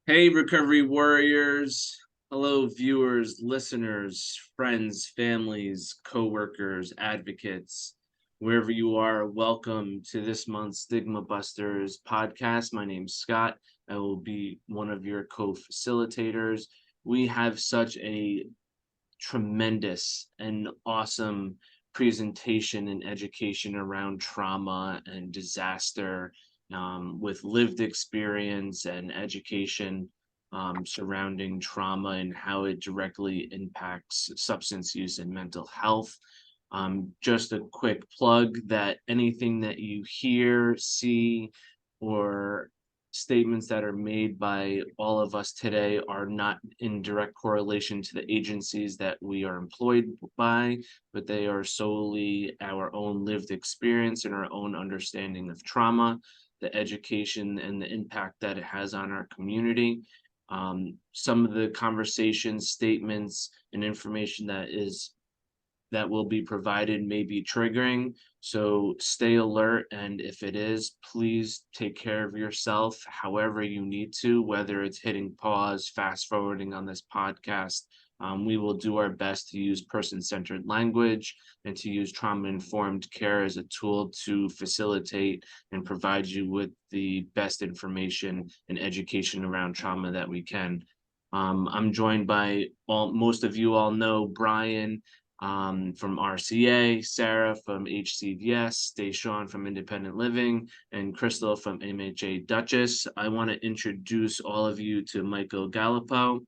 Hey, recovery warriors. Hello, viewers, listeners, friends, families, coworkers, advocates, wherever you are. Welcome to this month's Stigma Busters podcast. My name's Scott. I will be one of your co-facilitators. We have such a tremendous and awesome presentation and education around trauma and disaster, with lived experience and education surrounding trauma and how it directly impacts substance use and mental health. Just a quick plug that anything that you hear, see, or statements that are made by all of us today are not in direct correlation to the agencies that we are employed by, but they are solely our own lived experience and our own understanding of trauma, the education, and the impact that it has on our community. Some of the conversations, statements, and information that will be provided may be triggering. So stay alert. And if it is, please take care of yourself however you need to, whether it's hitting pause, fast forwarding on this podcast. We will do our best to use person centered language and to use trauma informed care as a tool to facilitate and provide you with the best information and education around trauma that we can. I'm joined by most of you all know Brian from RCA, Sarah from HCVS, Deshawn from Independent Living, and Crystal from MHA Duchess. I want to introduce all of you to Michael Gallipo.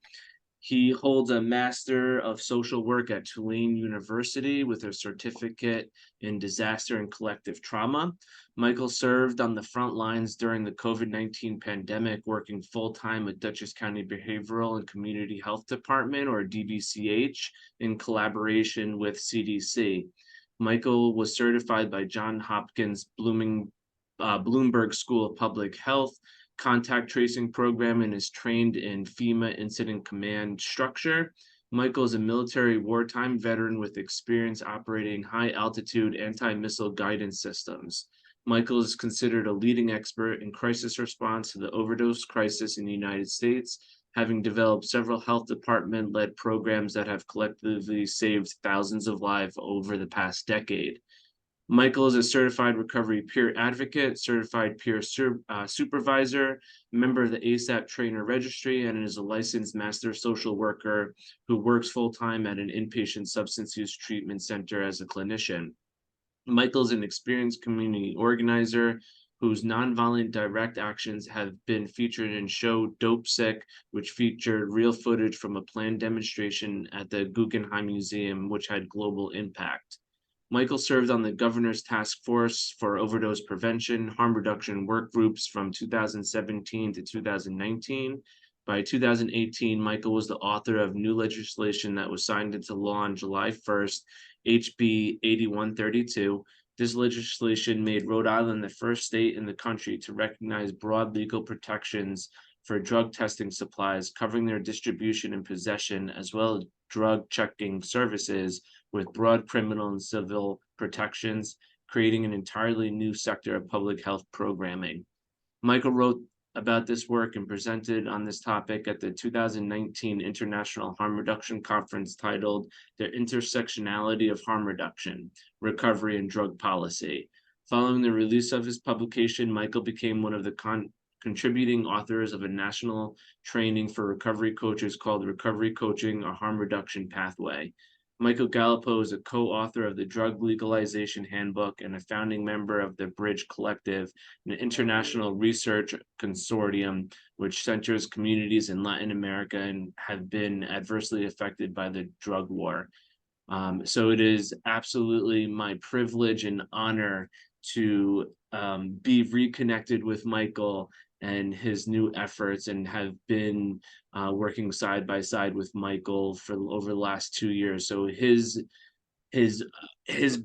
He holds a Master of Social Work at Tulane University with a certificate in disaster and collective trauma. Michael served on the front lines during the COVID-19 pandemic, working full-time at Dutchess County Behavioral and Community Health Department, or DBCH, in collaboration with CDC. Michael was certified by Johns Hopkins Bloomberg School of Public Health contact tracing program and is trained in FEMA incident command structure. Michael is a military wartime veteran with experience operating high altitude anti-missile guidance systems. Michael is considered a leading expert in crisis response to the overdose crisis in the United States, having developed several health department led programs that have collectively saved thousands of lives over the past decade. Michael is a certified recovery peer advocate, certified peer supervisor, member of the ASAP trainer registry, and is a licensed master social worker who works full time at an inpatient substance use treatment center as a clinician. Michael is an experienced community organizer whose nonviolent direct actions have been featured in show Dope Sick, which featured real footage from a planned demonstration at the Guggenheim Museum, which had global impact. Michael served on the Governor's Task Force for Overdose Prevention, Harm Reduction Work Groups from 2017 to 2019. By 2018, Michael was the author of new legislation that was signed into law on July 1st, HB 8132. This legislation made Rhode Island the first state in the country to recognize broad legal protections for drug testing supplies, covering their distribution and possession, as well as drug checking services with broad criminal and civil protections, creating an entirely new sector of public health programming. Michael wrote about this work and presented on this topic at the 2019 International Harm Reduction Conference titled The Intersectionality of Harm Reduction, Recovery and Drug Policy. Following the release of his publication, Michael became one of the contributing authors of a national training for recovery coaches called Recovery Coaching, a Harm Reduction Pathway. Michael Gallipo is a co-author of the Drug Legalization Handbook and a founding member of the Bridge Collective, an international research consortium which centers communities in Latin America and have been adversely affected by the drug war. So it is absolutely my privilege and honor to be reconnected with Michael and his new efforts, and have been working side by side with Michael for over the last 2 years. So his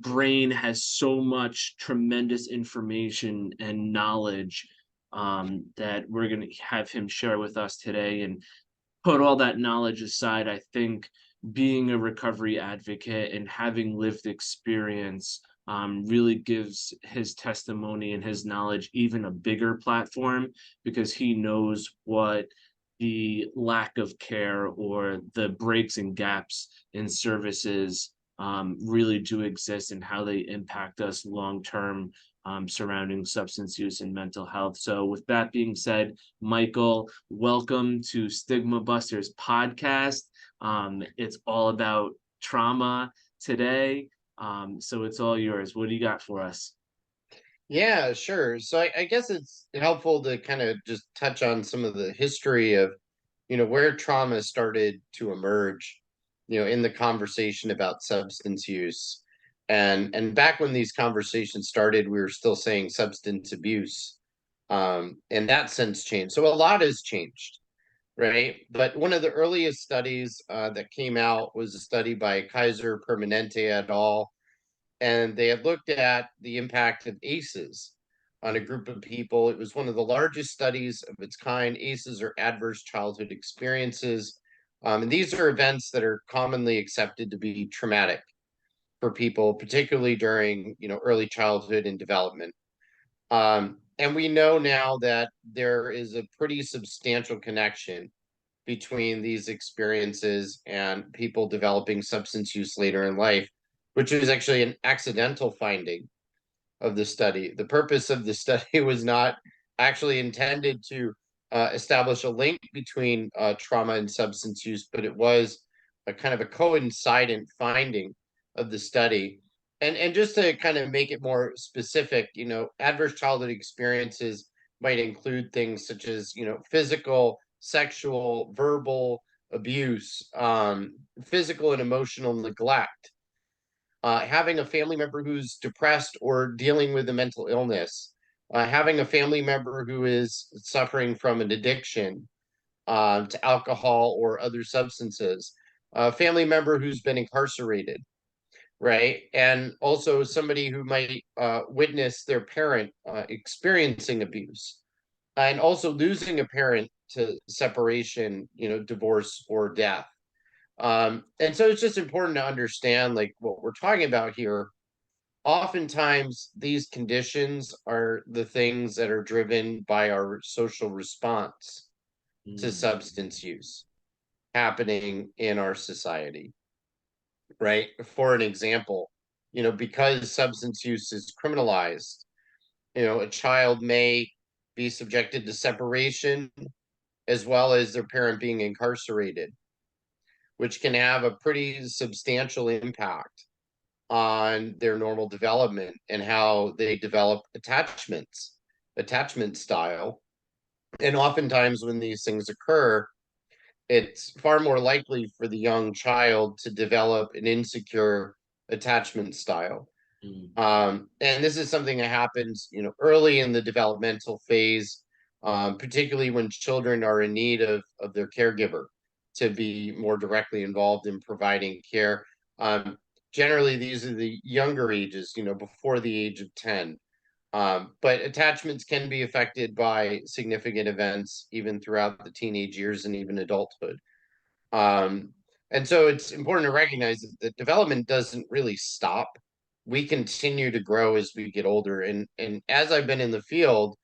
brain has so much tremendous information and knowledge that we're going to have him share with us today. And put all that knowledge aside, I think being a recovery advocate and having lived experience really gives his testimony and his knowledge even a bigger platform, because he knows what the lack of care or the breaks and gaps in services really do exist and how they impact us long term surrounding substance use and mental health. So, with that being said, Michael, welcome to Stigma Busters podcast. It's all about trauma today. So, it's all yours. What do you got for us? Yeah, sure. So I guess it's helpful to kind of just touch on some of the history of, where trauma started to emerge, in the conversation about substance use. And back when these conversations started, we were still saying substance abuse. And that since changed. So a lot has changed, right? But one of the earliest studies that came out was a study by Kaiser Permanente et al, and they had looked at the impact of ACEs on a group of people. It was one of the largest studies of its kind. ACEs are adverse childhood experiences. And these are events that are commonly accepted to be traumatic for people, particularly during early childhood and development. And we know now that there is a pretty substantial connection between these experiences and people developing substance use later in life, which was actually an accidental finding of the study. The purpose of the study was not actually intended to establish a link between trauma and substance use, but it was a kind of a coincident finding of the study. And just to kind of make it more specific, adverse childhood experiences might include things such as, physical, sexual, verbal abuse, physical and emotional neglect, having a family member who's depressed or dealing with a mental illness, having a family member who is suffering from an addiction to alcohol or other substances, a family member who's been incarcerated, right? And also somebody who might witness their parent experiencing abuse, and also losing a parent to separation, divorce or death. And so it's just important to understand like what we're talking about here. Oftentimes, these conditions are the things that are driven by our social response to Mm. substance use happening in our society, right? For an example, because substance use is criminalized, a child may be subjected to separation as well as their parent being incarcerated, which can have a pretty substantial impact on their normal development and how they develop attachment style. And oftentimes, when these things occur, it's far more likely for the young child to develop an insecure attachment style. Mm. And this is something that happens, early in the developmental phase, particularly when children are in need of their caregiver to be more directly involved in providing care. Um, Generally, these are the younger ages, before the age of 10. But attachments can be affected by significant events even throughout the teenage years and even adulthood. Um, and so it's important to recognize that development doesn't really stop. We continue to grow as we get older. And as I've been in the field,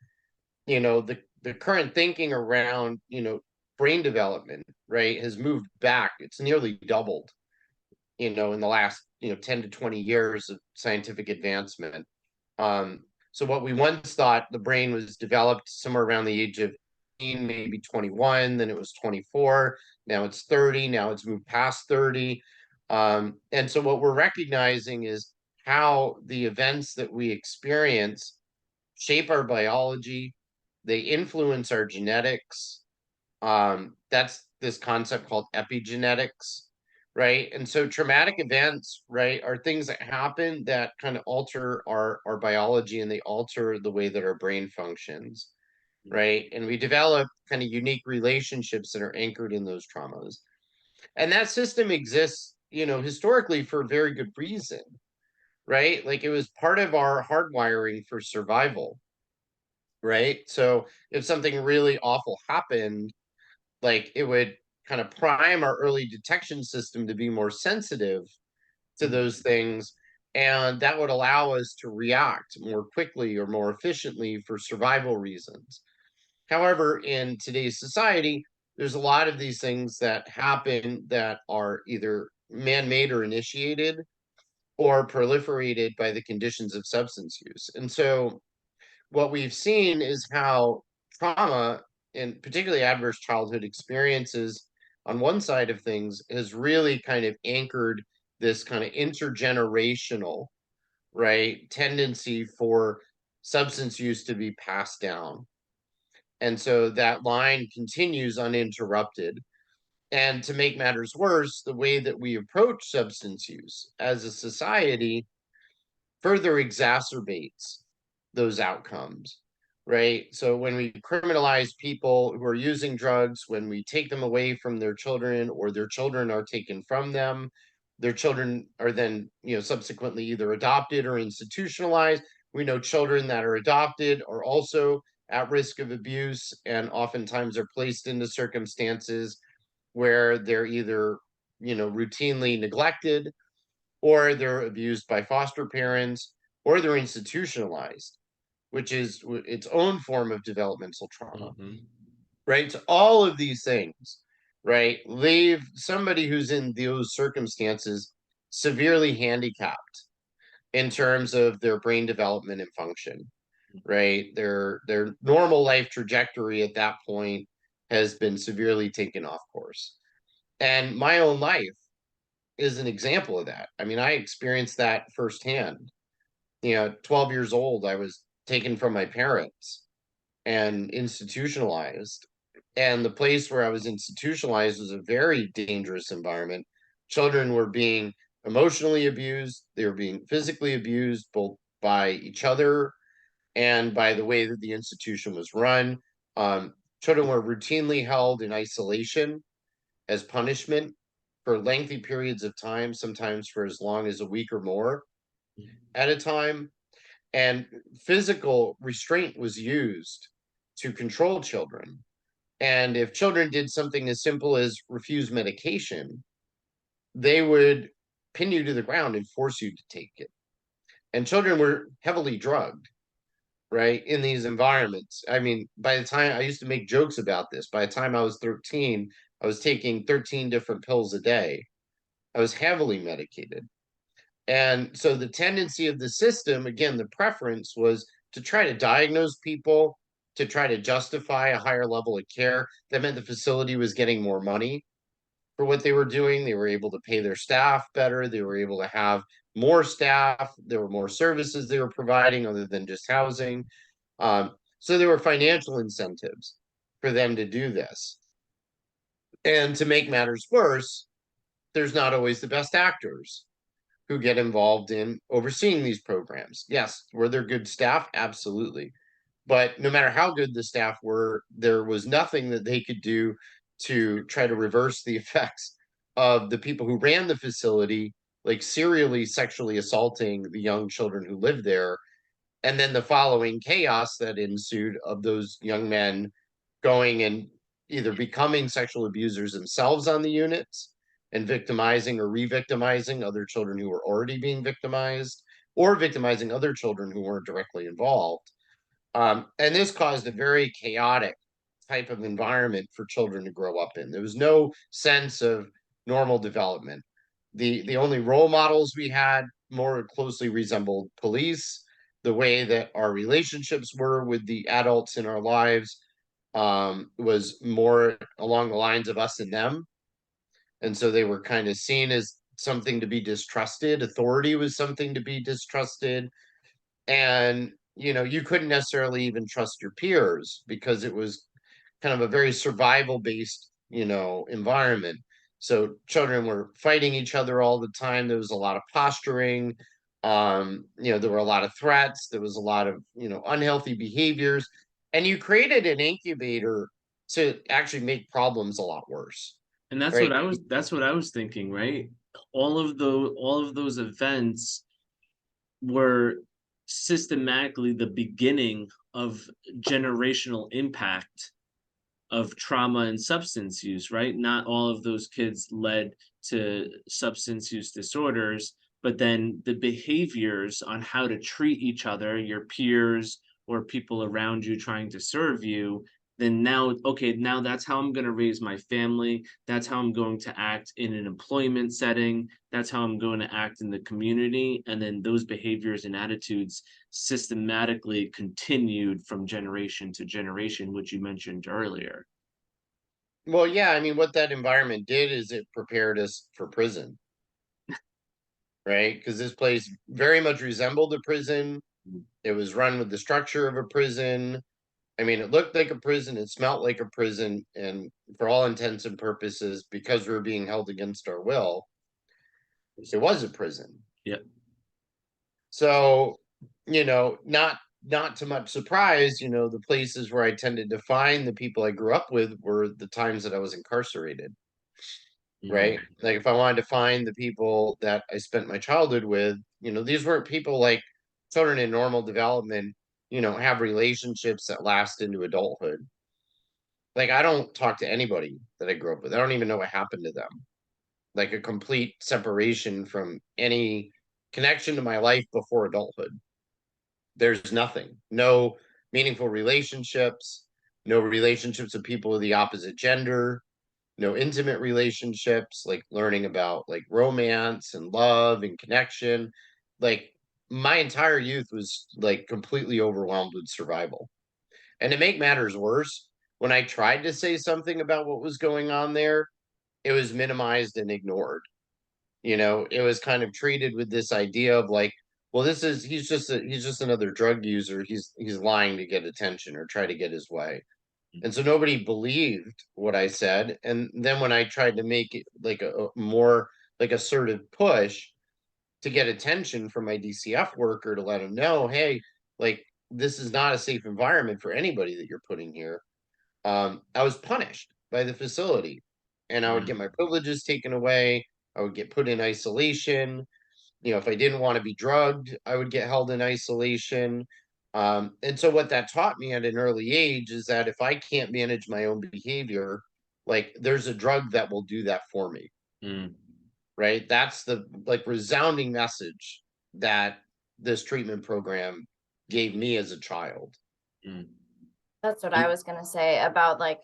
the current thinking around, brain development, right, has moved back. It's nearly doubled, in the last, 10 to 20 years of scientific advancement. Um, so what we once thought the brain was developed somewhere around the age of 18, maybe 21, then it was 24, now it's 30, now it's moved past 30. And so what we're recognizing is how the events that we experience shape our biology, they influence our genetics. That's this concept called epigenetics, right? And so traumatic events, right, are things that happen that kind of alter our biology, and they alter the way that our brain functions, right? And we develop kind of unique relationships that are anchored in those traumas. And that system exists, historically for a very good reason, right? Like it was part of our hardwiring for survival, right? So if something really awful happened, like it would kind of prime our early detection system to be more sensitive to Mm. those things, and that would allow us to react more quickly or more efficiently for survival reasons. However, in today's society, there's a lot of these things that happen that are either man-made or initiated or proliferated by the conditions of substance use. And so what we've seen is how trauma, and particularly adverse childhood experiences on one side of things, has really kind of anchored this kind of intergenerational, right, tendency for substance use to be passed down. And so that line continues uninterrupted. And to make matters worse, the way that we approach substance use as a society further exacerbates those outcomes, right? So when we criminalize people who are using drugs, when we take them away from their children or their children are taken from them, their children are then, subsequently either adopted or institutionalized. We know children that are adopted are also at risk of abuse and oftentimes are placed into circumstances where they're either, routinely neglected, or they're abused by foster parents, or they're institutionalized, which is its own form of developmental trauma, Mhm. right? So all of these things, right, leave somebody who's in those circumstances severely handicapped in terms of their brain development and function, right? Their normal life trajectory at that point has been severely taken off course. And my own life is an example of that. I mean, I experienced that firsthand. 12 years old, I was taken from my parents and institutionalized. And the place where I was institutionalized was a very dangerous environment. Children were being emotionally abused, they were being physically abused, both by each other and by the way that the institution was run. Children were routinely held in isolation as punishment for lengthy periods of time, sometimes for as long as a week or more at a time. And physical restraint was used to control children. And if children did something as simple as refuse medication, they would pin you to the ground and force you to take it. And children were heavily drugged, right, in these environments. I mean, by the time I used to make jokes about this, by the time I was 13, I was taking 13 different pills a day. I was heavily medicated. And so the tendency of the system, again, the preference was to try to diagnose people, to try to justify a higher level of care. That meant the facility was getting more money for what they were doing. They were able to pay their staff better. They were able to have more staff. There were more services they were providing other than just housing. So there were financial incentives for them to do this. And to make matters worse, there's not always the best actors who get involved in overseeing these programs. Yes, were there good staff? Absolutely. But no matter how good the staff were, there was nothing that they could do to try to reverse the effects of the people who ran the facility, like serially sexually assaulting the young children who lived there. And then the following chaos that ensued of those young men going and either becoming sexual abusers themselves on the units and victimizing or re-victimizing other children who were already being victimized, or victimizing other children who weren't directly involved. And this caused a very chaotic type of environment for children to grow up in. There was no sense of normal development. The only role models we had more closely resembled police. The way that our relationships were with the adults in our lives was more along the lines of us and them. And so they were kind of seen as something to be distrusted. Authority was something to be distrusted. And, you couldn't necessarily even trust your peers because it was kind of a very survival based, environment. So children were fighting each other all the time. There was a lot of posturing. There were a lot of threats. There was a lot of, unhealthy behaviors. And you created an incubator to actually make problems a lot worse, And right? that's what I was thinking, right? All of those events were systematically the beginning of generational impact of trauma and substance use, right? Not all of those kids led to substance use disorders, but then the behaviors on how to treat each other, your peers or people around you trying to serve you, then now, okay, now that's how I'm going to raise my family. That's how I'm going to act in an employment setting. That's how I'm going to act in the community. And then those behaviors and attitudes systematically continued from generation to generation, which you mentioned earlier. Well, yeah, I mean, what that environment did is it prepared us for prison, right? Because this place very much resembled a prison. Mm. It was run with the structure of a prison. I mean, it looked like a prison, it smelt like a prison, and for all intents and purposes, because we were being held against our will, it was a prison. Yep. So, not to much surprise, the places where I tended to find the people I grew up with were the times that I was incarcerated, Mhm. right? Like if I wanted to find the people that I spent my childhood with, these weren't people like children in normal development, have relationships that last into adulthood. Like I don't talk to anybody that I grew up with. I don't even know what happened to them. Like a complete separation from any connection to my life before adulthood. There's nothing. No meaningful relationships, no relationships with people of the opposite gender, no intimate relationships, like learning about like romance and love and connection. Like my entire youth was like completely overwhelmed with survival. And to make matters worse, when I tried to say something about what was going on there, it was minimized and ignored. It was kind of treated with this idea of like, well, he's just another drug user. He's lying to get attention or try to get his way. And so nobody believed what I said. And then when I tried to make it like a more like assertive push to get attention from my DCF worker to let him know, hey, like this is not a safe environment for anybody that you're putting here. I was punished by the facility, and I would get Mm. my privileges taken away. I would get put in isolation. If I didn't want to be drugged, I would get held in isolation. And so, what that taught me at an early age is that if I can't manage my own behavior, like there's a drug that will do that for me, Mm. right? That's the like resounding message that this treatment program gave me as a child. Mm. That's what I And was gonna say about like,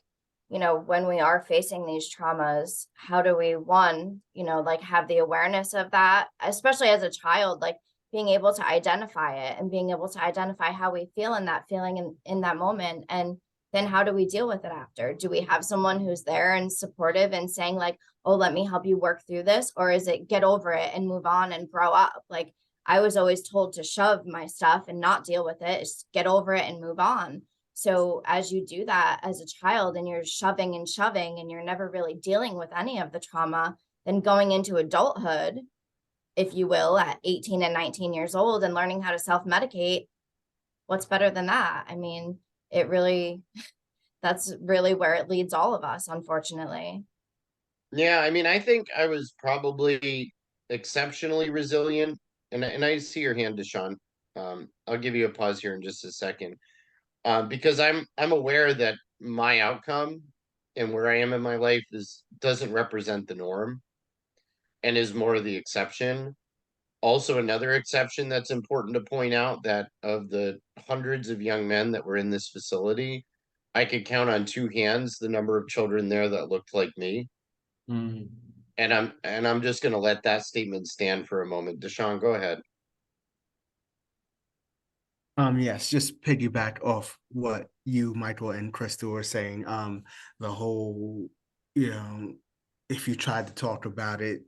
when we are facing these traumas, how do we, one, like have the awareness of that, especially as a child, like being able to identify it and being able to identify how we feel in that feeling in that moment. And then how do we deal with it after? Do we have someone who's there and supportive and saying like, oh, let me help you work through this? Or is it get over it and move on and grow up? Like I was always told to shove my stuff and not deal with it, just get over it and move on. So as you do that as a child and you're shoving and shoving and you're never really dealing with any of the trauma, then going into adulthood, if you will, at 18 and 19 years old and learning how to self-medicate, what's better than that? I mean, it really, that's really where it leads all of us, unfortunately. Yeah, I mean, I think I was probably exceptionally resilient, and I see your hand, Deshaun. I'll give you a pause here in just a second, because I'm aware that my outcome and where I am in my life is doesn't represent the norm and is more the exception. Also, another exception that's important to point out that of the hundreds of young men that were in this facility, I could count on two hands the number of children there that looked like me. mm. And I'm just going to let that statement stand for a moment. Deshaun, go ahead. Yes, just piggyback off what you, Michael, and Crystal were saying. The whole, you know, if you tried to talk about it,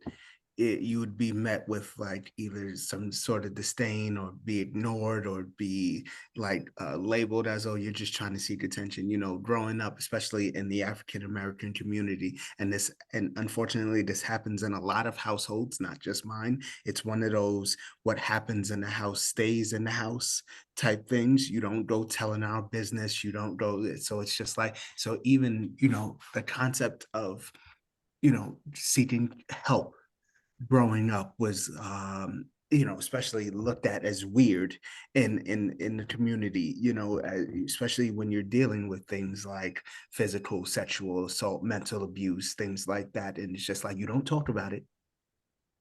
you would be met with like either some sort of disdain or be ignored or be like labeled as, oh, you're just trying to seek attention. Growing up, especially in the African American community, and unfortunately this happens in a lot of households, not just mine. It's one of those what happens in the house stays in the house type things. You don't go telling our business. You don't go. So it's just like, so even the concept of seeking help growing up was especially looked at as weird in the community, especially when you're dealing with things like physical, sexual assault, mental abuse, things like that. And it's just like, you don't talk about it.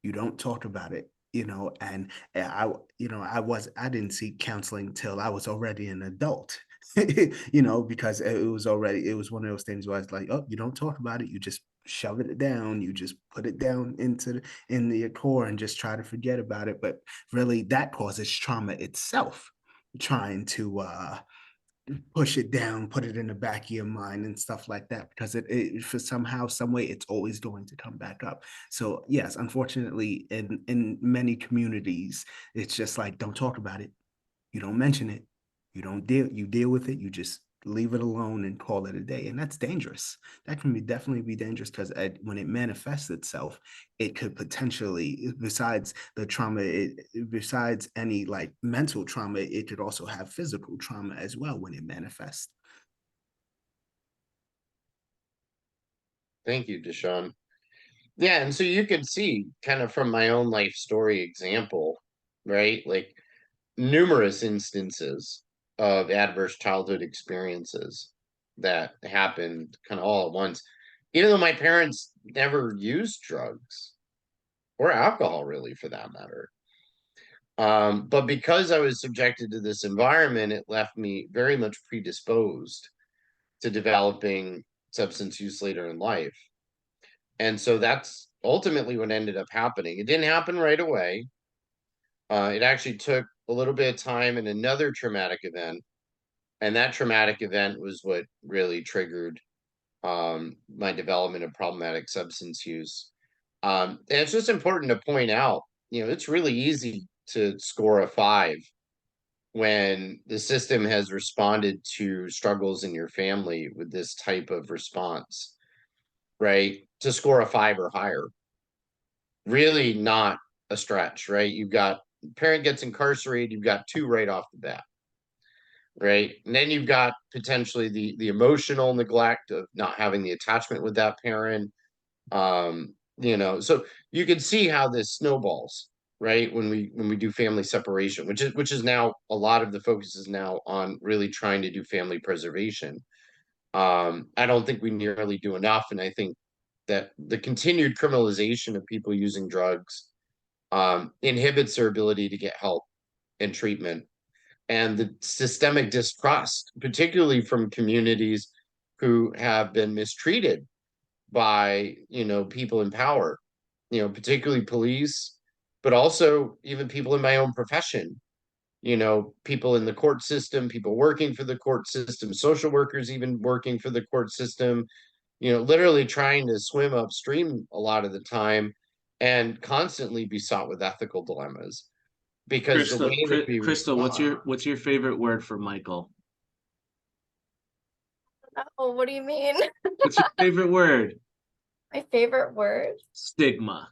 You don't talk about it. And I didn't seek counseling till I was already an adult. because it was one of those things where it's like, oh, you don't talk about it, you just shove it down, you just put it down in the core and just try to forget about it. But really that causes trauma itself, trying to push it down, put it in the back of your mind and stuff like that, because it for somehow, some way, it's always going to come back up. So yes, unfortunately, in many communities, it's just like, don't talk about it, you don't mention it, you deal with it, you just leave it alone and call it a day. And that's dangerous. That can definitely be dangerous, because when it manifests itself, it could potentially, besides the trauma, besides any like mental trauma, it could also have physical trauma as well when it manifests. Thank you, Deshaun. Yeah, and so you could see kind of from my own life story example, right? Like numerous instances of adverse childhood experiences that happened kind of all at once. Even though my parents never used drugs or alcohol, really, for that matter. But because I was subjected to this environment, it left me very much predisposed to developing substance use later in life. And so that's ultimately what ended up happening. It didn't happen right away. It actually took a little bit of time and another traumatic event. And that traumatic event was what really triggered my development of problematic substance use. And it's just important to point out, it's really easy to score a 5 when the system has responded to struggles in your family with this type of response, right? To score a 5 or higher. Really not a stretch, right? You've got parent gets incarcerated, you've got 2 right off the bat, right? And then you've got potentially the emotional neglect of not having the attachment with that parent. So you can see how this snowballs, right? When we do family separation, which is now a lot of the focus is now on really trying to do family preservation. I don't think we nearly do enough, and I think that the continued criminalization of people using drugs inhibits their ability to get help and treatment, and the systemic distrust, particularly from communities who have been mistreated by people in power, particularly police, but also even people in my own profession, people in the court system, people working for the court system, social workers even working for the court system, literally trying to swim upstream a lot of the time and constantly be sought with ethical dilemmas because the way that we Crystal, respond. what's your favorite word for Michael? Oh, what do you mean? What's your favorite word? My favorite word? Stigma.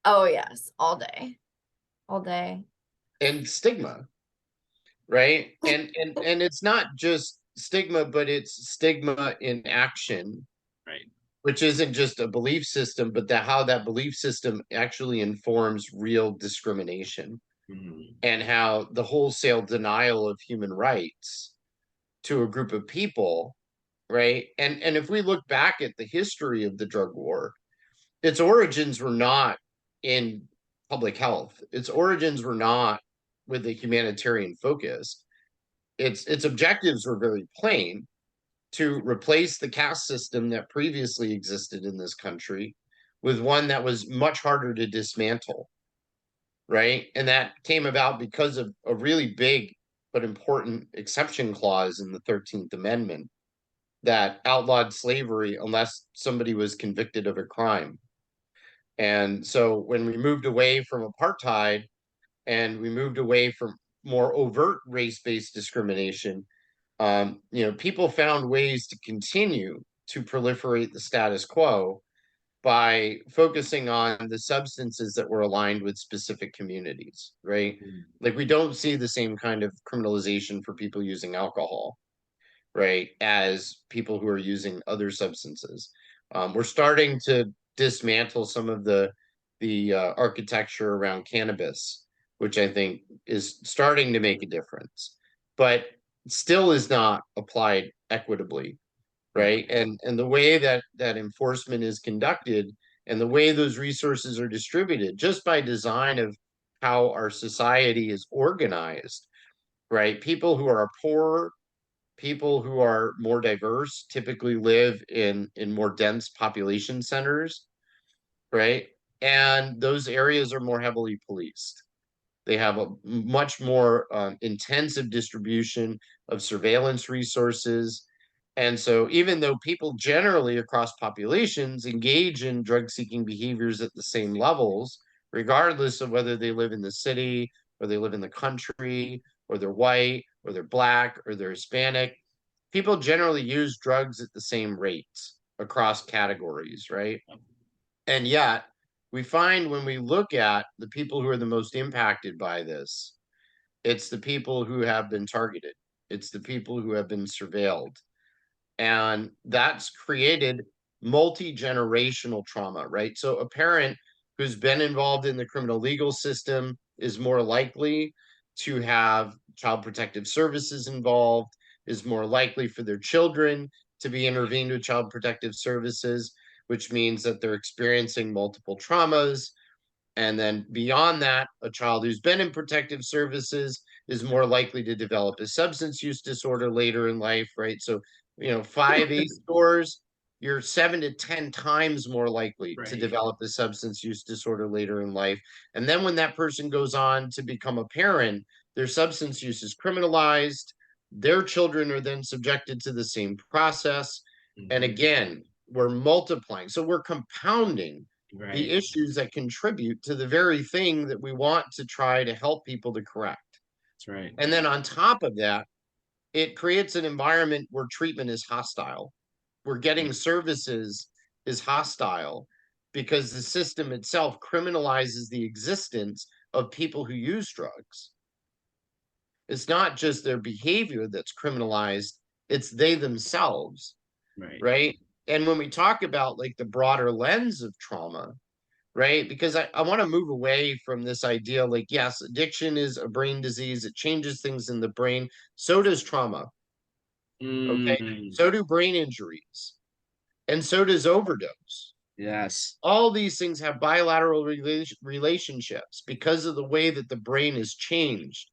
Oh, yes, all day. All day. And stigma, right? And it's not just stigma, but it's stigma in action, Right. which isn't just a belief system, but how that belief system actually informs real discrimination, and how the wholesale denial of human rights to a group of people, right? And if we look back at the history of the drug war, its origins were not in public health. Its origins were not with a humanitarian focus. Its objectives were very plain: to replace the caste system that previously existed in this country with one that was much harder to dismantle, right? And that came about because of a really big but important exception clause in the 13th Amendment that outlawed slavery unless somebody was convicted of a crime. And so when we moved away from apartheid and we moved away from more overt race-based discrimination, people found ways to continue to proliferate the status quo by focusing on the substances that were aligned with specific communities, right? Like we don't see the same kind of criminalization for people using alcohol, right, as people who are using other substances. We're starting to dismantle some of the architecture around cannabis, which I think is starting to make a difference, but still is not applied equitably, right? And the way that enforcement is conducted and the way those resources are distributed, just by design of how our society is organized, right? People who are poor people who are more diverse typically live in more dense population centers, right? And those areas are more heavily policed. They have a much more intensive distribution of surveillance resources. And so, even though people generally across populations engage in drug seeking behaviors at the same levels, regardless of whether they live in the city or they live in the country or they're white or they're black or they're Hispanic, people generally use drugs at the same rates across categories, right? And yet, we find when we look at the people who are the most impacted by this, it's the people who have been targeted, it's the people who have been surveilled. And that's created multi-generational trauma, right? So a parent who's been involved in the criminal legal system is more likely to have child protective services involved, is more likely for their children to be intervened with child protective services, which means that they're experiencing multiple traumas. And then beyond that, a child who's been in protective services is more likely to develop a substance use disorder later in life, right? So, 5 ACE scores, you're 7 to 10 times more likely to Right. develop a substance use disorder later in life. And then when that person goes on to become a parent, their substance use is criminalized. Their children are then subjected to the same process. And again, we're multiplying. So we're compounding the Right. issues that contribute to the very thing that we want to try to help people to correct. That's right. And then on top of that, it creates an environment where treatment is hostile, where getting services is hostile, because the system itself criminalizes the existence of people who use drugs. It's not just their behavior that's criminalized, it's they themselves, Right. right? And when we talk about like the broader lens of trauma, right? Because I want to move away from this idea like, yes, addiction is a brain disease, it changes things in the brain. So does trauma. Okay. Mm, So do brain injuries. And so does overdose. yes. All these things have bilateral relationships because of the way that the brain is changed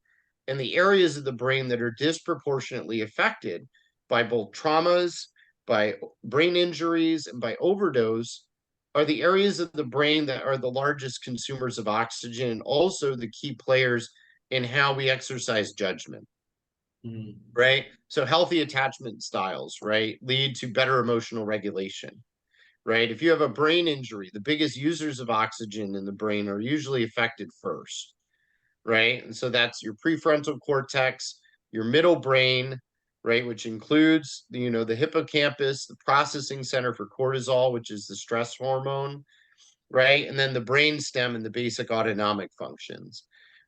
and the areas of the brain that are disproportionately affected by both traumas, by brain injuries, and by overdose are the areas of the brain that are the largest consumers of oxygen and also the key players in how we exercise judgment. Mm, Right? So healthy attachment styles, right, lead to better emotional regulation, right? If you have a brain injury, the biggest users of oxygen in the brain are usually affected first, right? And so that's your prefrontal cortex, your middle brain, right, which includes the hippocampus, the processing center for cortisol, which is the stress hormone, right? And then the brain stem and the basic autonomic functions,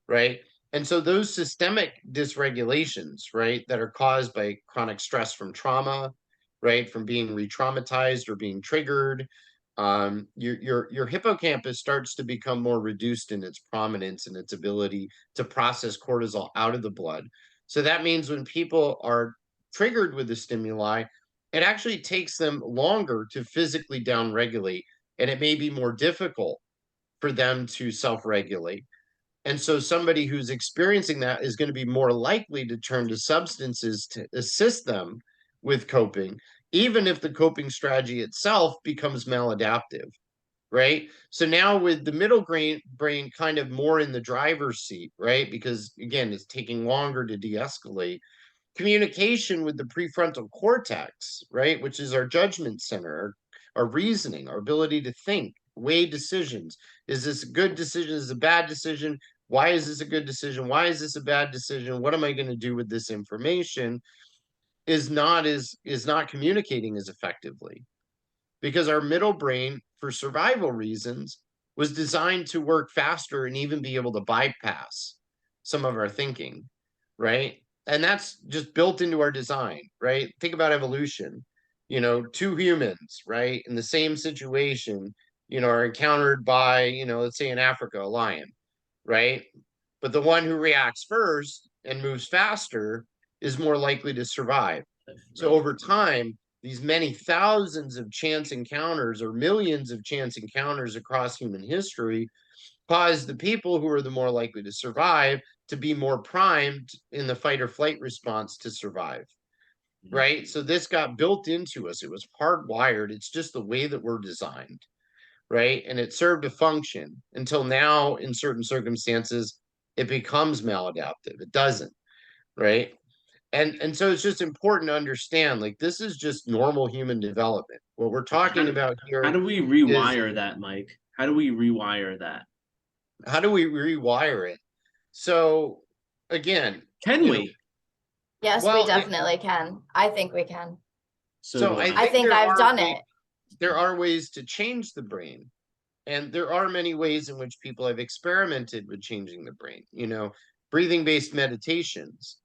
right? And so those systemic dysregulations, right, that are caused by chronic stress from trauma, right, from being re-traumatized or being triggered, your hippocampus starts to become more reduced in its prominence and its ability to process cortisol out of the blood. So that means when people are triggered with the stimuli, it actually takes them longer to physically downregulate, and it may be more difficult for them to self-regulate. And so somebody who's experiencing that is going to be more likely to turn to substances to assist them with coping, even if the coping strategy itself becomes maladaptive, right? So now with the middle brain kind of more in the driver's seat, right? Because again, it's taking longer to de-escalate. Communication with the prefrontal cortex, right, which is our judgment center, our reasoning, our ability to think, weigh decisions. Is this a good decision? Is this a bad decision? Why is this a good decision? Why is this a bad decision? What am I going to do with this information? Is not communicating as effectively, because our middle brain, for survival reasons, was designed to work faster and even be able to bypass some of our thinking, right? And that's just built into our design, right? Think about evolution. Two humans, right, in the same situation, are encountered by, let's say in Africa, a lion, right? But the one who reacts first and moves faster is more likely to survive. So right. over time, these many thousands of chance encounters or millions of chance encounters across human history cause the people who are the more likely to survive to be more primed in the fight or flight response to survive. right? So this got built into us. It was hardwired. It's just the way that we're designed, right? And it served a function until now, in certain circumstances, it becomes maladaptive. It doesn't, right? And so it's just important to understand, like, this is just normal human development. What we're How talking do, about how here do we is, rewire that, Mike? How do we rewire that? how do we rewire it? So again, Can you know, we? Yes, we well, definitely can. I think we can. So so do I I. I think think I've done it. there are ways to change the brain. And there are many ways in which people have experimented with changing the brain. You know, breathing based meditations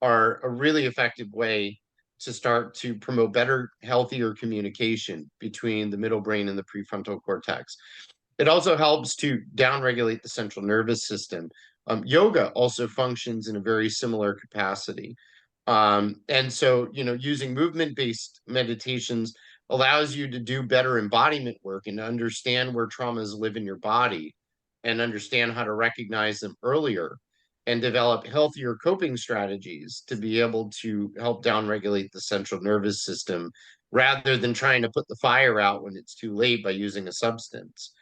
are a really effective way to start to promote better, healthier communication between the middle brain and the prefrontal cortex. It also helps to downregulate the central nervous system. Yoga also functions in a very similar capacity. And so, you know, using movement-based meditations allows you to do better embodiment work and understand where traumas live in your body and understand how to recognize them earlier and develop healthier coping strategies to be able to help downregulate the central nervous system rather than trying to put the fire out when it's too late by using a substance,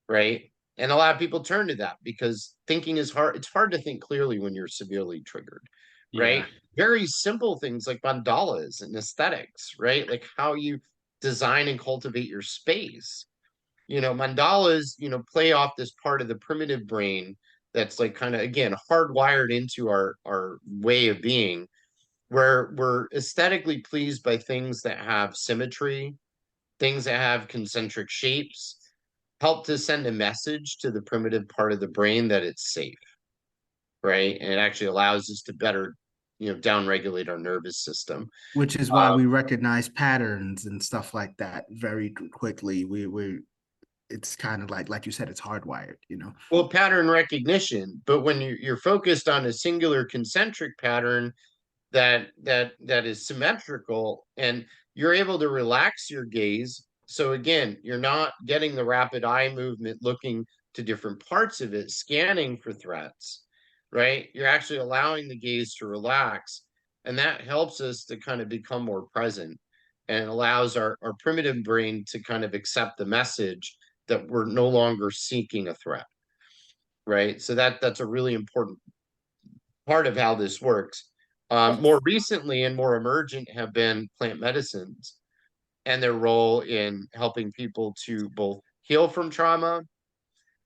right? And a lot of people turn to that because thinking is hard. It's hard to think clearly when you're severely triggered, Yeah. right? Very simple things like mandalas and aesthetics, right? Like how you design and cultivate your space. You know, mandalas, you know, play off this part of the primitive brain that's like kind of, again, hardwired into our way of being, where we're aesthetically pleased by things that have symmetry, things that have concentric shapes, help to send a message to the primitive part of the brain that it's safe, right? And it actually allows us to better, you know, downregulate our nervous system. Which is why we recognize patterns and stuff like that very quickly. We it's kind of like you said, it's hardwired, you know. Well, pattern recognition, but when you're focused on a singular concentric pattern that is symmetrical, and you're able to relax your gaze. So again, you're not getting the rapid eye movement looking to different parts of it, scanning for threats, right? You're actually allowing the gaze to relax. And that helps us to kind of become more present and allows our primitive brain to kind of accept the message that we're no longer seeking a threat, right? So that's a really important part of how this works. More recently and more emergent have been plant medicines and their role in helping people to both heal from trauma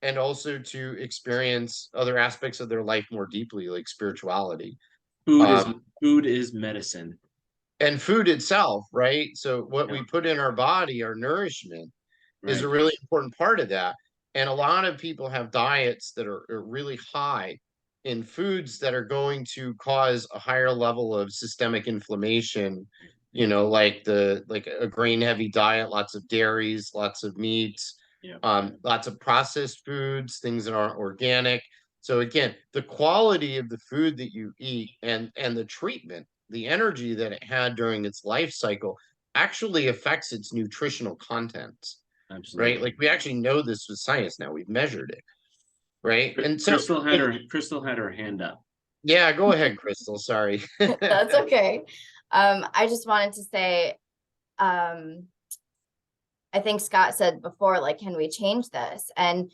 and also to experience other aspects of their life more deeply, like spirituality. Food is Um, food is medicine. and food itself, right? So, what Yeah. we put in our body, our nourishment, is a Right. really important part of that. And a lot of people have diets that are really high in foods that are going to cause a higher level of systemic inflammation, you know, like a grain heavy diet, lots of dairies, lots of meats, Yeah. lots of processed foods, things that aren't organic. So again, the quality of the food that you eat and the treatment, the energy that it had during its life cycle actually affects its nutritional contents, right? Absolutely. Like we actually know this with science now. We've measured it, right? And so, Crystal had her hand up. yeah, go ahead, Crystal. Sorry. That's okay. I just wanted to say, I think Scott said before, like, can we change this? And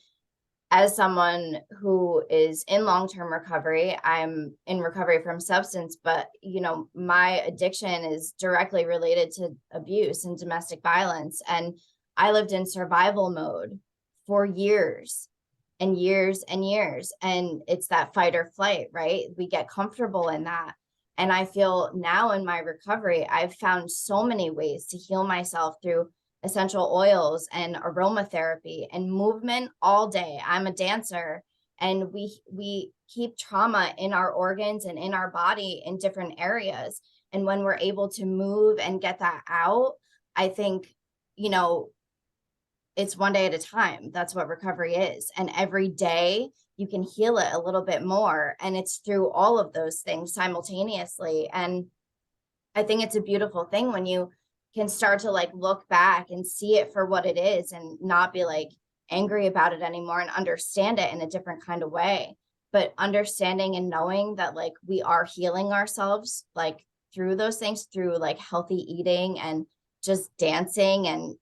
as someone who is in long-term recovery, I'm in recovery from substance, but you know, my addiction is directly related to abuse and domestic violence. And I lived in survival mode for years and years and years. And it's that fight or flight, right? We get comfortable in that. And I feel now in my recovery, I've found so many ways to heal myself through essential oils and aromatherapy and movement all day. I'm a dancer, and we keep trauma in our organs and in our body in different areas. And when we're able to move and get that out, I think, you know, it's one day at a time. That's what recovery is. And every day you can heal it a little bit more. And it's through all of those things simultaneously. And I think it's a beautiful thing when you can start to like look back and see it for what it is and not be like angry about it anymore and understand it in a different kind of way. But understanding and knowing that like we are healing ourselves like through those things through like healthy eating and just dancing and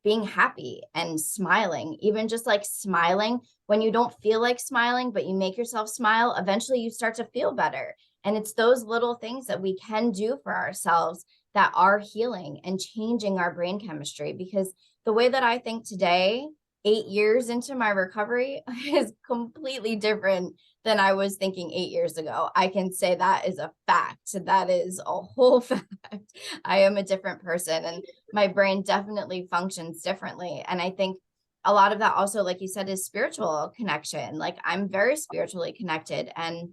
being happy and smiling, even just like smiling when you don't feel like smiling, but you make yourself smile, eventually you start to feel better. And it's those little things that we can do for ourselves that are healing and changing our brain chemistry. Because the way that I think today, 8 years into my recovery, is completely different than I was thinking 8 years ago. I can say that is a fact. That is a whole fact. I am a different person and my brain definitely functions differently. And I think a lot of that also, like you said, is spiritual connection. Like I'm very spiritually connected and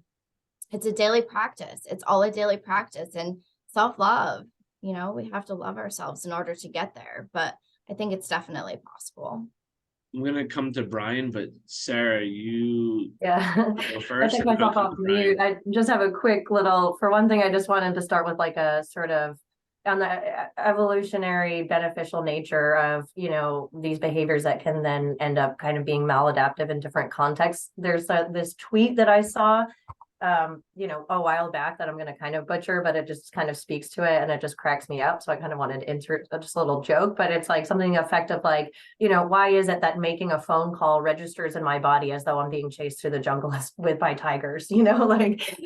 it's a daily practice. It's all a daily practice and self-love. You know, we have to love ourselves in order to get there, but I think it's definitely possible. I'm gonna come to Brian, but Sarah, you Yeah, go I first. took and then I'll myself come off to Brian. mute. I just have a quick little, for one thing, I just wanted to start with like a sort of on the evolutionary beneficial nature of, you know, these behaviors that can then end up kind of being maladaptive in different contexts. There's this tweet that I saw, you know, a while back that I'm going to kind of butcher, but it just kind of speaks to it and it just cracks me up. So I kind of wanted to insert just a little joke, but it's like something effective like, you know, why is it that making a phone call registers in my body as though I'm being chased through the jungle by tigers, you know, like,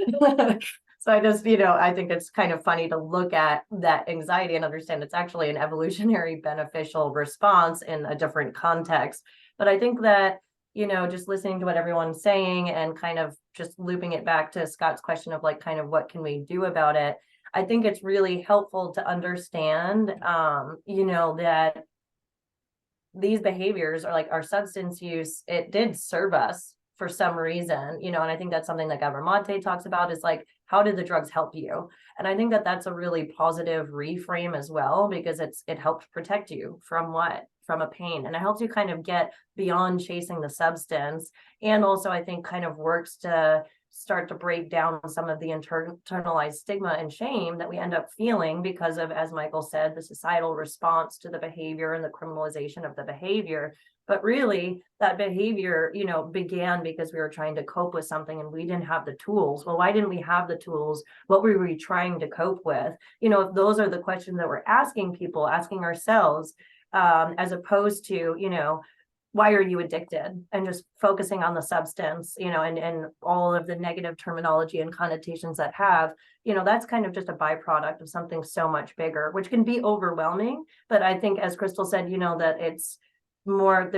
so I just, you know, I think it's kind of funny to look at that anxiety and understand it's actually an evolutionary beneficial response in a different context. But I think that, you know, just listening to what everyone's saying and kind of just looping it back to Scott's question of like, kind of what can we do about it? I think it's really helpful to understand, you know, that these behaviors are like our substance use, it did serve us for some reason, you know, and I think that's something that Gabor Mate talks about is like, how did the drugs help you? And I think that that's a really positive reframe as well, because it helps protect you from what? From a pain. And it helps you kind of get beyond chasing the substance. And also I think kind of works to start to break down some of the internalized stigma and shame that we end up feeling because of, as Michael said, the societal response to the behavior and the criminalization of the behavior. But really that behavior, you know, began because we were trying to cope with something and we didn't have the tools. Well, why didn't we have the tools? What were we trying to cope with? You know, if those are the questions that we're asking people, asking ourselves, as opposed to, you know, why are you addicted, and just focusing on the substance, you know, and all of the negative terminology and connotations that have, you know, that's kind of just a byproduct of something so much bigger, which can be overwhelming. But I think, as Crystal said, you know, that it's more,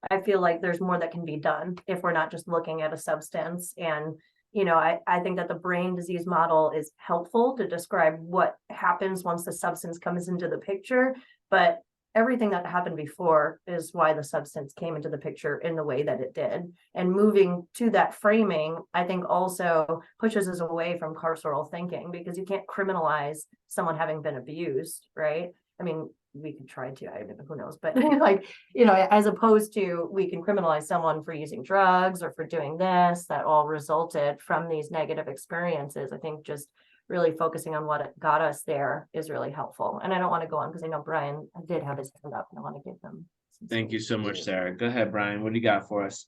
I feel like there's more that can be done if we're not just looking at a substance. And, you know, I think that the brain disease model is helpful to describe what happens once the substance comes into the picture. But everything that happened before is why the substance came into the picture in the way that it did. And moving to that framing, I think also pushes us away from carceral thinking, because you can't criminalize someone having been abused, right? I mean, we could try to, I don't know, who knows, but like, you know, as opposed to we can criminalize someone for using drugs or for doing this, that all resulted from these negative experiences. I think just really focusing on what got us there is really helpful. And I don't want to go on because I know Brian did have his hand up and I want to give them. Thank you so much, Sarah. Go ahead, Brian. What do you got for us?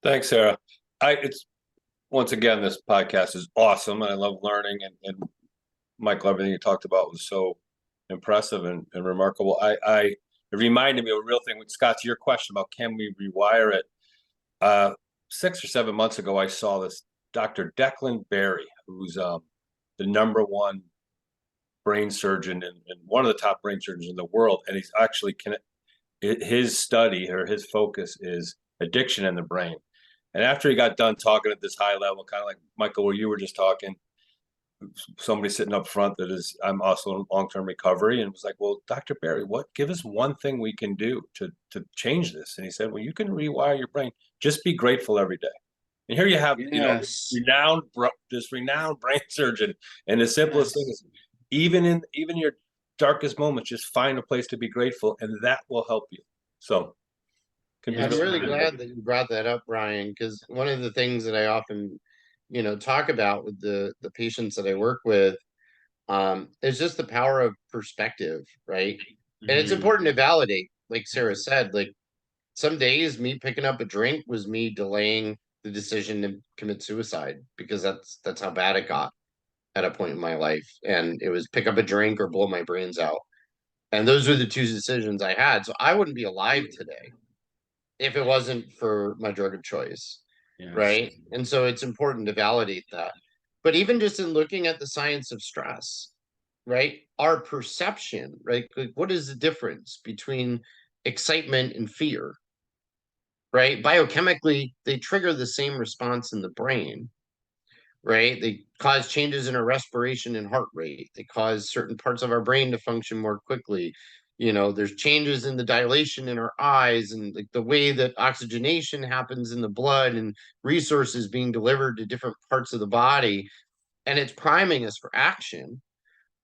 Thanks, Sarah. It's once again, this podcast is awesome and I love learning, and Michael, everything you talked about was so impressive and remarkable. It reminded me of a real thing with Scott, to your question about can we rewire it. 6 or 7 months ago, I saw this Dr. Declan Barry, who's the #1 brain surgeon and one of the top brain surgeons in the world. And he's actually, his study or his focus is addiction in the brain. And after he got done talking at this high level, kind of like Michael, where you were just talking, somebody sitting up front that is, I'm also in long-term recovery, and was like, well, Dr. Barry, give us one thing we can do to change this. And he said, well, you can rewire your brain. Just be grateful every day. And here you have, you know, this renowned brain surgeon. And the simplest thing is, even in your darkest moments, just find a place to be grateful, and that will help you. So I'm really glad that you brought that up, Brian, because one of the things that I often, you know, talk about with the patients that I work with, is just the power of perspective, right? And it's important to validate, like Sarah said, like some days me picking up a drink was me delaying the decision to commit suicide because that's how bad it got. at a point in my life, and it was pick up a drink or blow my brains out. And those were the two decisions I had. So I wouldn't be alive today if it wasn't for my drug of choice. Yes. Right. And so it's important to validate that. But even just in looking at the science of stress, right, our perception, right, like what is the difference between excitement and fear? Right. Biochemically, they trigger the same response in the brain, right? They cause changes in our respiration and heart rate. They cause certain parts of our brain to function more quickly. There's changes in the dilation in our eyes and like the way that oxygenation happens in the blood and resources being delivered to different parts of the body. And it's priming us for action,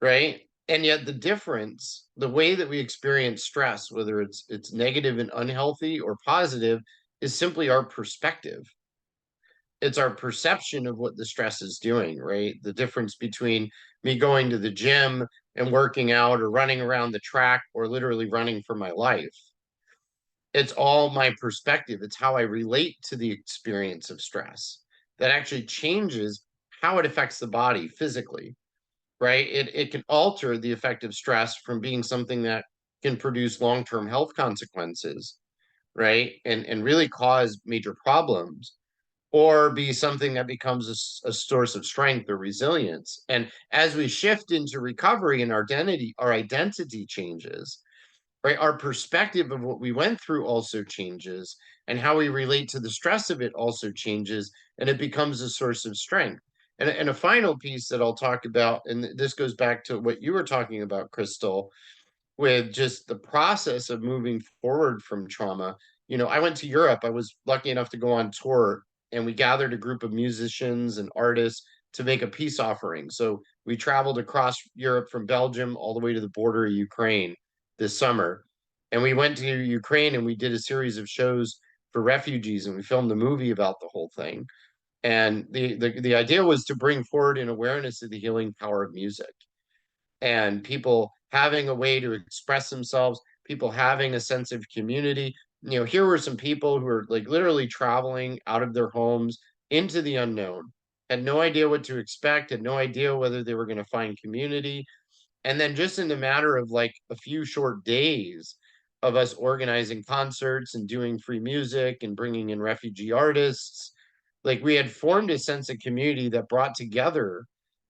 right? And yet the difference, the way that we experience stress, whether it's negative and unhealthy or positive, is simply our perspective. It's our perception of what the stress is doing, right? The difference between me going to the gym and working out or running around the track or literally running for my life. It's all my perspective. It's how I relate to the experience of stress that actually changes how it affects the body physically, right? It can alter the effect of stress from being something that can produce long-term health consequences, right? And really cause major problems, or be something that becomes a source of strength or resilience. And as we shift into recovery and our identity changes, right? Our perspective of what we went through also changes, and how we relate to the stress of it also changes, and it becomes a source of strength. And a final piece that I'll talk about, and this goes back to what you were talking about, Crystal, with just the process of moving forward from trauma. I went to Europe. I was lucky enough to go on tour, and we gathered a group of musicians and artists to make a peace offering. So we traveled across Europe from Belgium all the way to the border of Ukraine this summer. And we went to Ukraine and we did a series of shows for refugees, and we filmed a movie about the whole thing. And the idea was to bring forward an awareness of the healing power of music, and people having a way to express themselves, people having a sense of community. Here were some people who were like literally traveling out of their homes into the unknown, had no idea what to expect, had no idea whether they were going to find community. And then just in the matter of like a few short days of us organizing concerts and doing free music and bringing in refugee artists, like we had formed a sense of community that brought together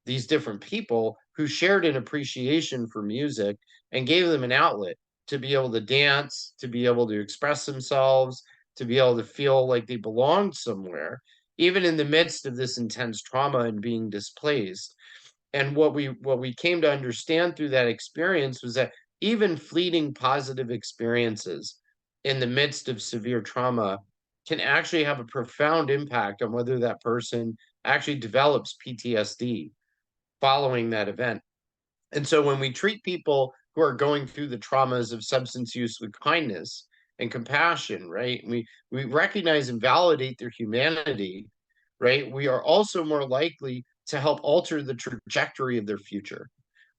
these different people who shared an appreciation for music and gave them an outlet to be able to dance, to be able to express themselves, to be able to feel like they belonged somewhere, even in the midst of this intense trauma and being displaced. And what we came to understand through that experience was that even fleeting positive experiences in the midst of severe trauma can actually have a profound impact on whether that person actually develops PTSD following that event. And so when we treat people who are going through the traumas of substance use with kindness and compassion, right? We recognize and validate their humanity, right? We are also more likely to help alter the trajectory of their future,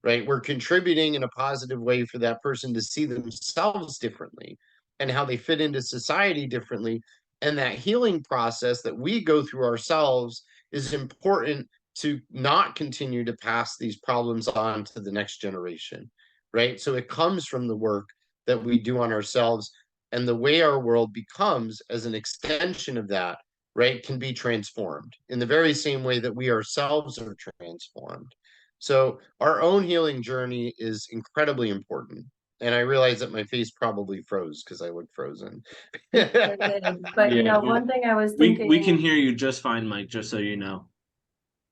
right? We're contributing in a positive way for that person to see themselves differently and how they fit into society differently. And that healing process that we go through ourselves is important to not continue to pass these problems on to the next generation, right? So it comes from the work that we do on ourselves, and the way our world becomes as an extension of that, right, can be transformed in the very same way that we ourselves are transformed. So our own healing journey is incredibly important. And I realize that my face probably froze because I look frozen. But Yeah, one thing I was we can thinking, hear you just fine, Mike, just so you know.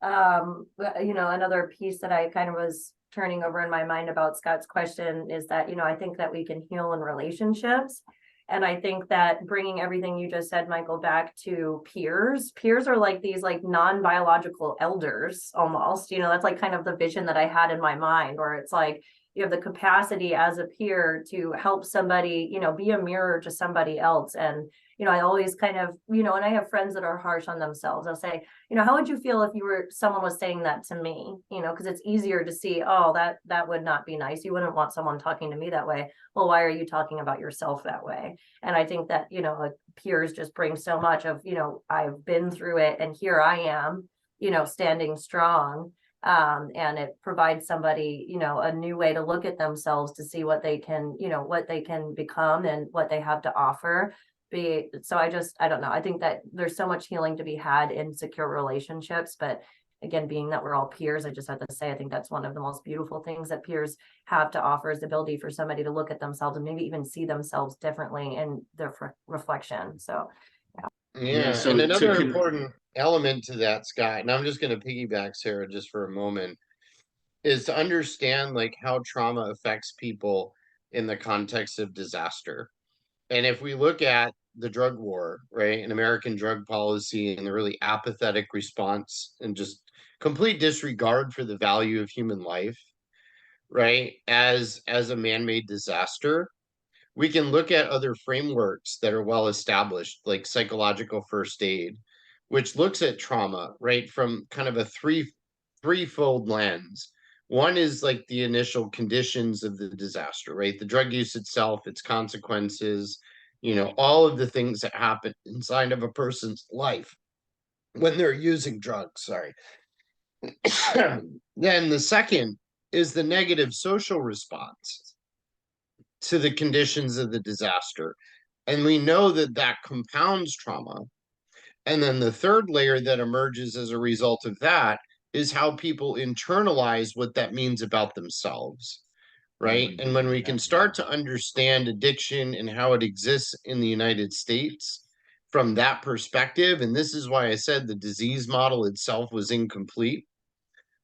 another piece that I kind of was turning over in my mind about Scott's question is that, I think that we can heal in relationships. And I think that bringing everything you just said, Michael, back to peers are like these like non-biological elders almost, that's like kind of the vision that I had in my mind, where it's like you have the capacity as a peer to help somebody, be a mirror to somebody else. And, I always kind of, and I have friends that are harsh on themselves. I'll say, how would you feel if someone was saying that to me? Because it's easier to see, oh, that would not be nice. You wouldn't want someone talking to me that way. Well, why are you talking about yourself that way? And I think that, like peers just bring so much of, I've been through it and here I am, standing strong. And it provides somebody, you know, a new way to look at themselves to see what they can, you know, what they can become and what they have to offer. So I don't know. I think that there's so much healing to be had in secure relationships, but again, being that we're all peers, I just have to say, I think that's one of the most beautiful things that peers have to offer, is the ability for somebody to look at themselves and maybe even see themselves differently in their reflection. So Yeah, so and to another con important element to that, Scott, and I'm just going to piggyback Sarah just for a moment, is to understand like how trauma affects people in the context of disaster. And if we look at the drug war, right, and American drug policy and the really apathetic response and just complete disregard for the value of human life, right, as a man-made disaster, we can look at other frameworks that are well established, like psychological first aid, which looks at trauma, right, from kind of a threefold lens. One is like the initial conditions of the disaster, right? The drug use itself, its consequences, all of the things that happen inside of a person's life when they're using drugs. Sorry. Then the second is the negative social response to the conditions of the disaster. And we know that that compounds trauma. And then the third layer that emerges as a result of that is how people internalize what that means about themselves, right? And when we can start to understand addiction and how it exists in the United States from that perspective, and this is why I said the disease model itself was incomplete,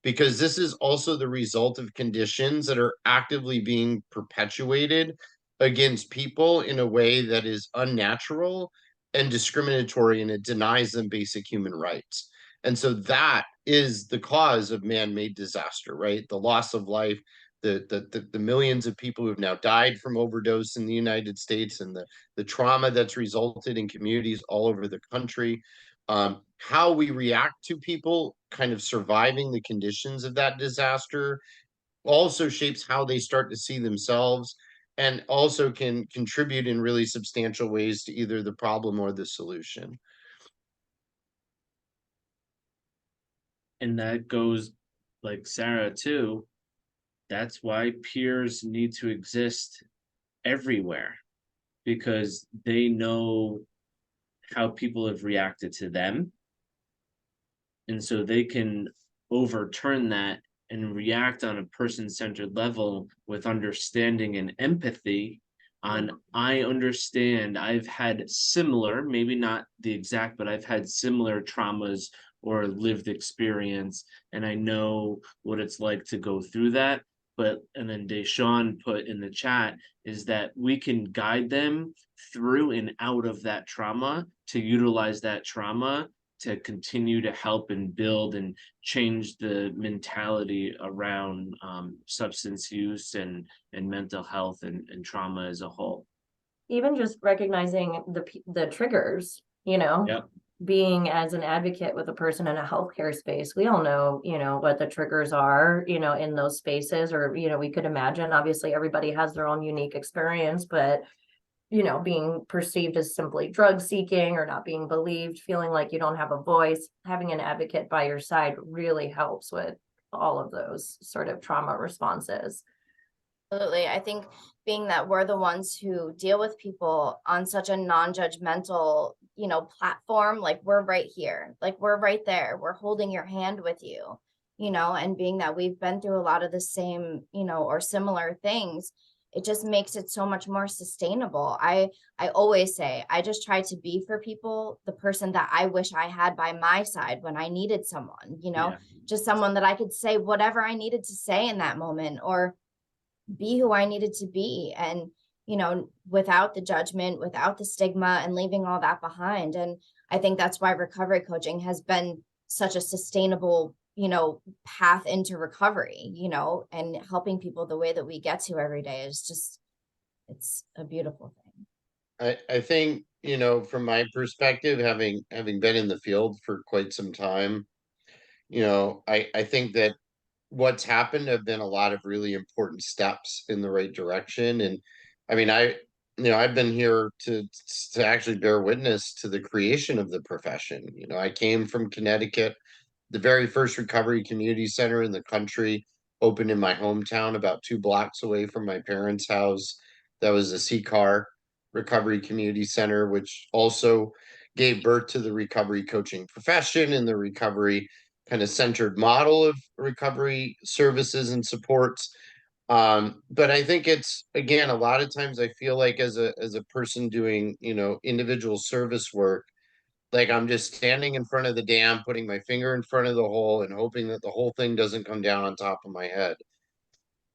because this is also the result of conditions that are actively being perpetuated against people in a way that is unnatural and discriminatory, and it denies them basic human rights. And so that is the cause of man-made disaster, right? The loss of life, the millions of people who have now died from overdose in the United States, and the trauma that's resulted in communities all over the country. How we react to people kind of surviving the conditions of that disaster also shapes how they start to see themselves, and also can contribute in really substantial ways to either the problem or the solution. And that goes, like Sarah too, that's why peers need to exist everywhere, because they know how people have reacted to them, and so they can overturn that and react on a person-centered level with understanding and empathy. On, I understand, I've had similar, maybe not the exact, but I've had similar traumas or lived experience, and I know what it's like to go through that. But, and then Deshawn put in the chat, is that we can guide them through and out of that trauma, to utilize that trauma to continue to help and build and change the mentality around substance use and mental health and trauma as a whole. even just recognizing the triggers, you know, Yep. being as an advocate with a person in a healthcare space, we all know, you know, what the triggers are, you know, in those spaces, or, you know, we could imagine, obviously everybody has their own unique experience, but, you know, being perceived as simply drug seeking or not being believed, feeling like you don't have a voice, having an advocate by your side really helps with all of those sort of trauma responses. Absolutely. I think being that we're the ones who deal with people on such a non-judgmental, you know, platform, like we're right here, like we're right there, we're holding your hand with you, you know, and being that we've been through a lot of the same, you know, or similar things, it just makes it so much more sustainable. I always say, I just try to be for people the person that I wish I had by my side when I needed someone, you know, Yeah. just someone that I could say whatever I needed to say in that moment, or be who I needed to be. And, you know, without the judgment, without the stigma, and leaving all that behind. And I think that's why recovery coaching has been such a sustainable, you know, path into recovery, you know, and helping people the way that we get to every day is just, it's a beautiful thing. I think, from my perspective, having been in the field for quite some time, I think that what's happened have been a lot of really important steps in the right direction. And I mean, I've been here to actually bear witness to the creation of the profession. I came from Connecticut, The very first recovery community center in the country opened in my hometown, about 2 blocks away from my parents' house. That was a CCAR recovery community center, which also gave birth to the recovery coaching profession and the recovery kind of centered model of recovery services and supports. But I think it's, again, a lot of times I feel like as a person doing, individual service work, like I'm just standing in front of the dam, putting my finger in front of the hole and hoping that the whole thing doesn't come down on top of my head.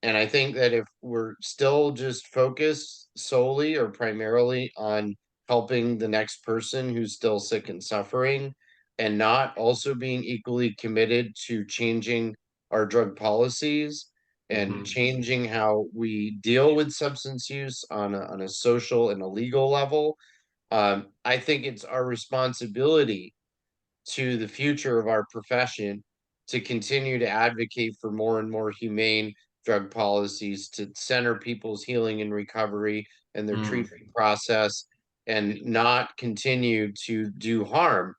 And I think that if we're still just focused solely or primarily on helping the next person who's still sick and suffering, and not also being equally committed to changing our drug policies and Mhm. changing how we deal with substance use on a social and a legal level, I think it's our responsibility to the future of our profession to continue to advocate for more and more humane drug policies, to center people's healing and recovery and their Mm. treatment process, and not continue to do harm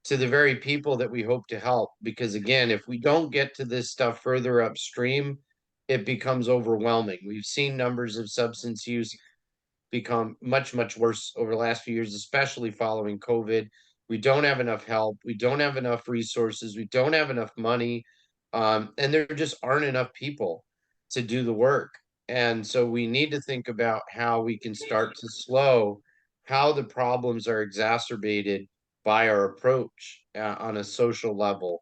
to the very people that we hope to help. Because again, if we don't get to this stuff further upstream, it becomes overwhelming. We've seen numbers of substance use become much, much worse over the last few years, especially following COVID. We don't have enough help. We don't have enough resources. We don't have enough money. And there just aren't enough people to do the work. And so we need to think about how we can start to slow how the problems are exacerbated by our approach on a social level.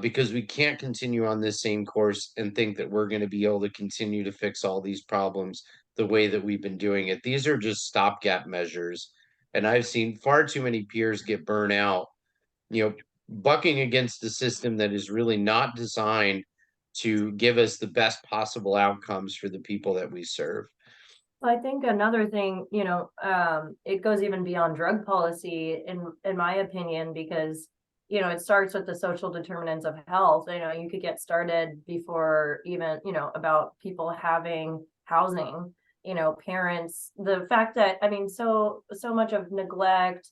Because we can't continue on this same course and think that we're going to be able to continue to fix all these problems the way that we've been doing it. These are just stopgap measures. And I've seen far too many peers get burnt out, bucking against a system that is really not designed to give us the best possible outcomes for the people that we serve. I think another thing, it goes even beyond drug policy in my opinion, because, it starts with the social determinants of health. You could get started before even, about people having housing, parents, the fact that, I mean, so much of neglect,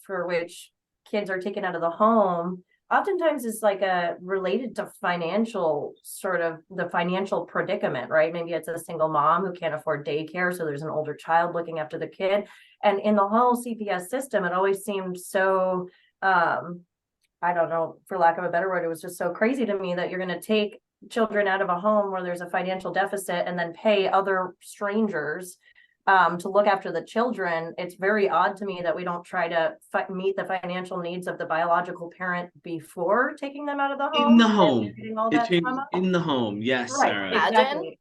for which kids are taken out of the home oftentimes is like a related to financial, sort of the financial predicament, right? Maybe it's a single mom who can't afford daycare, so there's an older child looking after the kid. And in the whole CPS system, it always seemed so, I don't know, for lack of a better word, it was just so crazy to me that you're going to take children out of a home where there's a financial deficit and then pay other strangers to look after the children. It's very odd to me that we don't try to meet the financial needs of the biological parent before taking them out of the In home the and home. getting all It that changes trauma. in the home. Yes, Right, Sarah. Imagine. exactly.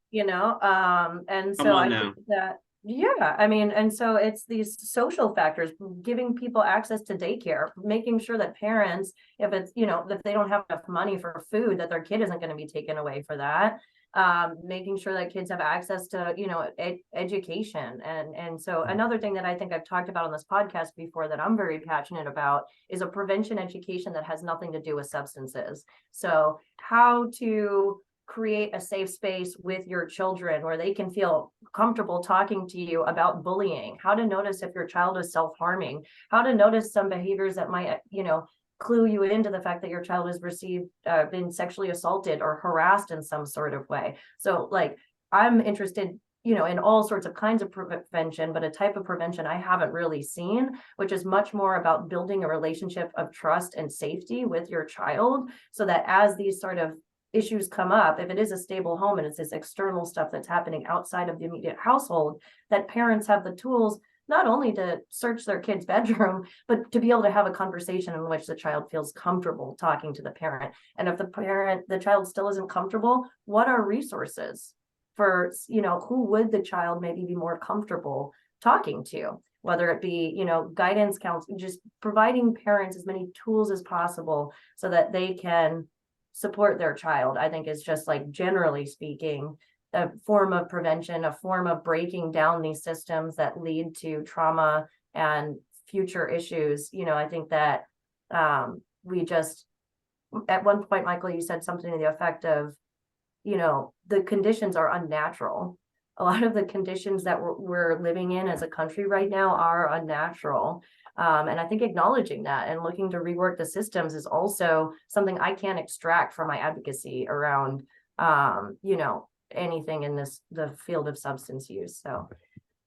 And Come so on I now. think that, yeah, I mean, and so it's these social factors, giving people access to daycare, making sure that parents, if it's, if they don't have enough money for food, that their kid isn't going to be taken away for that. Making sure that kids have access to, education. And so another thing that I think I've talked about on this podcast before that I'm very passionate about is a prevention education that has nothing to do with substances. So how to create a safe space with your children where they can feel comfortable talking to you about bullying, how to notice if your child is self-harming, how to notice some behaviors that might, clue you into the fact that your child has been sexually assaulted or harassed in some sort of way. So like, I'm interested, in all sorts of kinds of prevention, but a type of prevention I haven't really seen, which is much more about building a relationship of trust and safety with your child, so that as these sort of issues come up, if it is a stable home and it's this external stuff that's happening outside of the immediate household, that parents have the tools not only to search their kid's bedroom, but to be able to have a conversation in which the child feels comfortable talking to the parent. And if the child still isn't comfortable, what are resources for, who would the child maybe be more comfortable talking to? Whether it be, guidance counseling, just providing parents as many tools as possible so that they can support their child, I think is just like, generally speaking, a form of prevention, a form of breaking down these systems that lead to trauma and future issues. I think that we just, at one point, Michael, you said something to the effect of, the conditions are unnatural. a lot of the conditions that we're living in as a country right now are unnatural. And I think acknowledging that and looking to rework the systems is also something I can't extract from my advocacy around, you know, anything in the field of substance use. So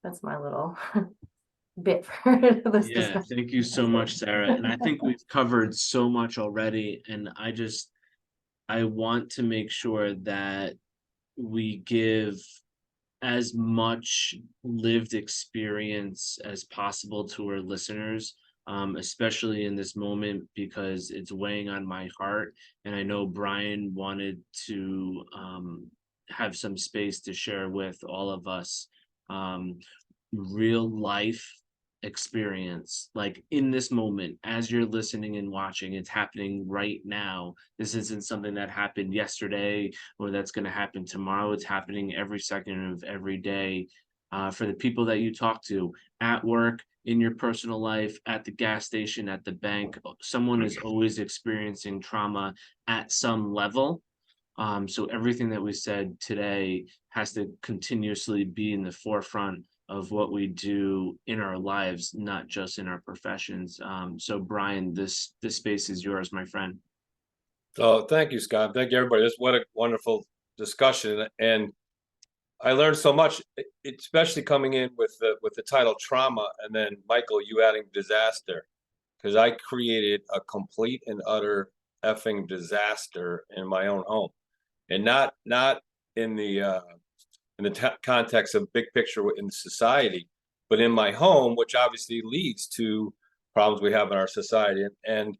that's my little bit for this Yeah, discussion. thank you so much, Sarah. And I think we've covered so much already, and I want to make sure that we give as much lived experience as possible to our listeners, especially in this moment because it's weighing on my heart. And I know Brian wanted to have some space to share with all of us real life experience, like in this moment as you're listening and watching. It's happening right now. This isn't something that happened yesterday or that's going to happen tomorrow. It's happening every second of every day. For the people that you talk to at work, in your personal life, at the gas station, at the bank, someone is always experiencing trauma at some level. So everything that we said today has to continuously be in the forefront of what we do in our lives, not just in our professions. So Brian, this space is yours, my friend. So thank you, Scott. Thank you, everybody. What a wonderful discussion, and I learned so much, especially coming in with the title trauma, and then Michael, you adding disaster, because I created a complete and utter effing disaster in my own home, and not in the context of big picture in society, but in my home, which obviously leads to problems we have in our society. And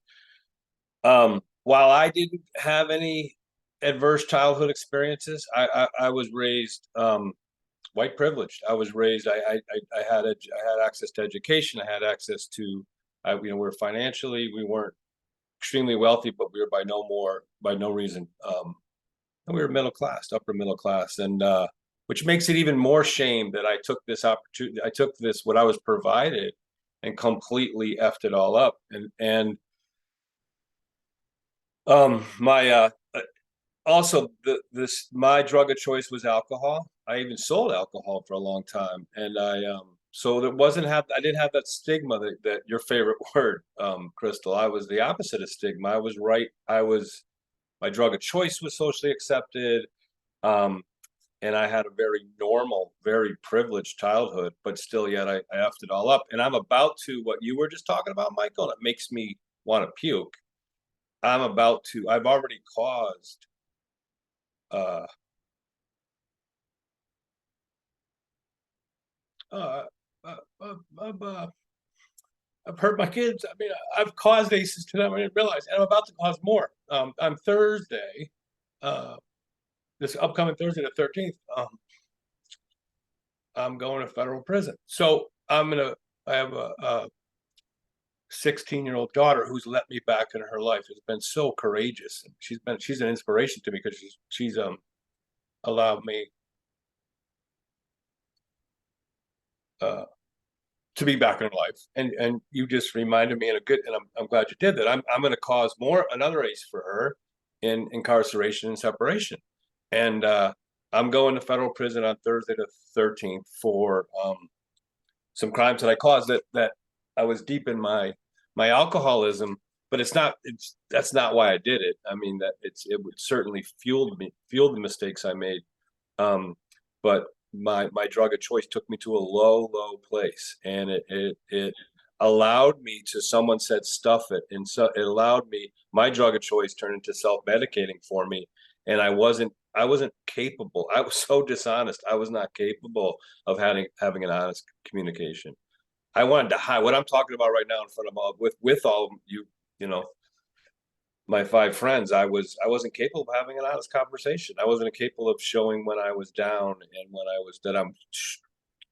while I didn't have any adverse childhood experiences, I was raised white privileged. I was raised. I had access to education. I had access to. We were financially, we weren't extremely wealthy, but we were by no reason. We were middle class, upper middle class, and which makes it even more shame that I took this opportunity. I took this what I was provided and completely effed it all up. And my also my drug of choice was alcohol. I even sold alcohol for a long time, and so I didn't have that stigma that your favorite word, Crystal. I was the opposite of stigma. I was right. My drug of choice was socially accepted. And I had a very normal, very privileged childhood, but still yet I effed it all up. And I'm about to, what you were just talking about, Michael, and it makes me want to puke. I've already caused uh, uh, uh, uh, uh, I've hurt my kids. I mean, I've caused ACEs to them. I didn't realize, and I'm about to cause more. On Thursday, this upcoming Thursday, the 13th, I'm going to federal prison. So I have a 16-year-old daughter who's let me back in her life. Has been so courageous. She's an inspiration to me because she's allowed me to be back in her life. And you just reminded me and I'm glad you did that. I'm going to cause another ACE for her in incarceration and separation. And I'm going to federal prison on Thursday the 13th for some crimes that I caused that I was deep in my alcoholism, but that's not why I did it. I mean, it would certainly fueled the mistakes I made. But my drug of choice took me to a low place, and it allowed me to, someone said stuff it, and so it allowed me, my drug of choice turned into self-medicating for me, and I wasn't capable. I was so dishonest. I was not capable of having an honest communication. I wanted to hide what I'm talking about right now in front of all of you, my 5 friends. I wasn't capable of having an honest conversation. I wasn't capable of showing when I was down and when that I'm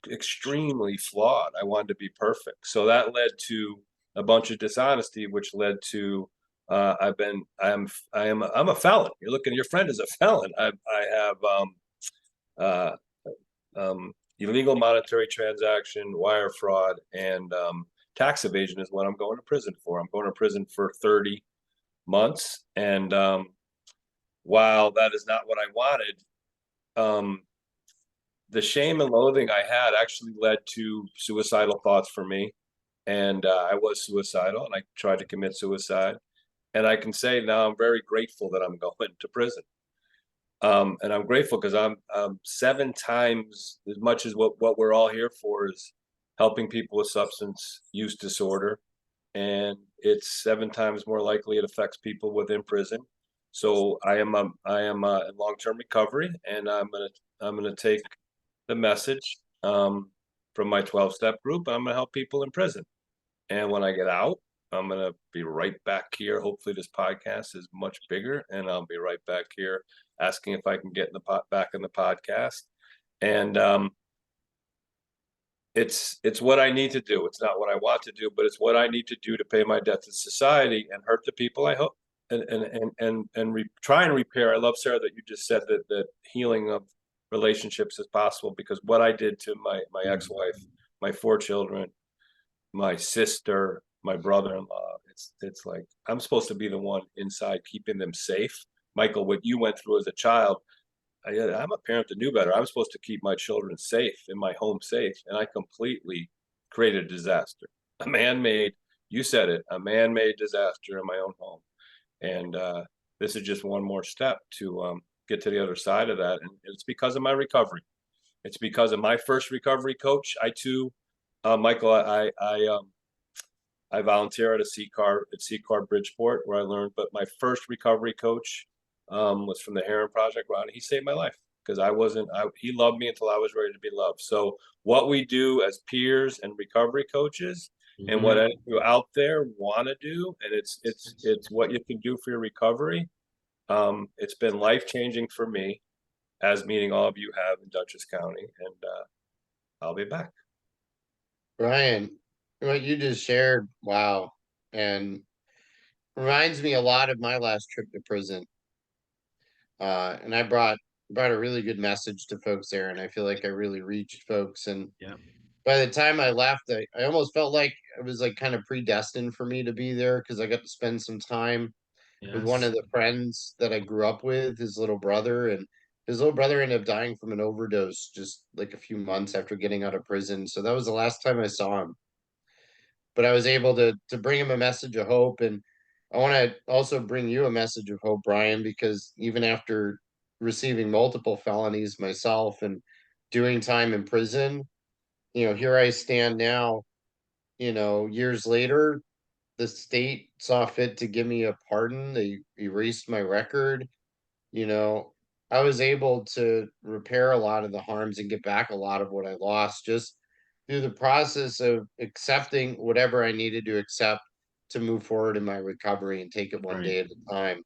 extremely flawed. I wanted to be perfect. So that led to a bunch of dishonesty, which led to I'm a felon. You're looking, your friend is a felon. I have illegal monetary transaction, wire fraud, and tax evasion is what I'm going to prison for. I'm going to prison for 30 months. And while that is not what I wanted, the shame and loathing I had actually led to suicidal thoughts for me. And I was suicidal and I tried to commit suicide. And I can say now I'm very grateful that I'm going to prison. And I'm grateful because I'm 7 times as much as what we're all here for is helping people with substance use disorder. And it's 7 times more likely it affects people within prison. So I am in long-term recovery, and I'm gonna take the message from my 12-step group. I'm gonna help people in prison. And when I get out, I'm gonna be right back here. Hopefully this podcast is much bigger, and I'll be right back here asking if I can get in the back in the podcast. And it's what I need to do. It's not what I want to do, but it's what I need to do to pay my debt to society and hurt the people I hope and try and repair. I love, Sarah, that you just said that healing of relationships is possible, because what I did to my ex-wife, my 4 children, my sister, my brother-in-law, it's like I'm supposed to be the one inside keeping them safe. Michael, what you went through as a child, I'm a parent that knew better. I'm supposed to keep my children safe and my home safe, and I completely created a disaster. A man-made, you said it, a man-made disaster in my own home. And this is just one more step to get to the other side of that. And it's because of my recovery. It's because of my first recovery coach. I too, Michael, I volunteer at CCAR Bridgeport, where I learned. But my first recovery coach was from the Heron Project. Ronnie, he saved my life because he loved me until I was ready to be loved. So what we do as peers and recovery coaches, and what you out there want to do, and it's what you can do for your recovery. It's been life-changing for me, as meeting all of you have in Dutchess County, and I'll be back. Brian, what you just shared, wow, and reminds me a lot of my last trip to prison. And I brought a really good message to folks there, and I feel like I really reached folks. And Yeah. by the time I left, I almost felt like it was like kind of predestined for me to be there, because I got to spend some time with one of the friends that I grew up with, his little brother, and his little brother ended up dying from an overdose just like a few months after getting out of prison. So that was the last time I saw him. But I was able to bring him a message of hope. And I want to also bring you a message of hope, Brian, because even after receiving multiple felonies myself and doing time in prison, here I stand now, years later. The state saw fit to give me a pardon. They erased my record. You know, I was able to repair a lot of the harms and get back a lot of what I lost just through the process of accepting whatever I needed to accept to move forward in my recovery and take it one day at a time.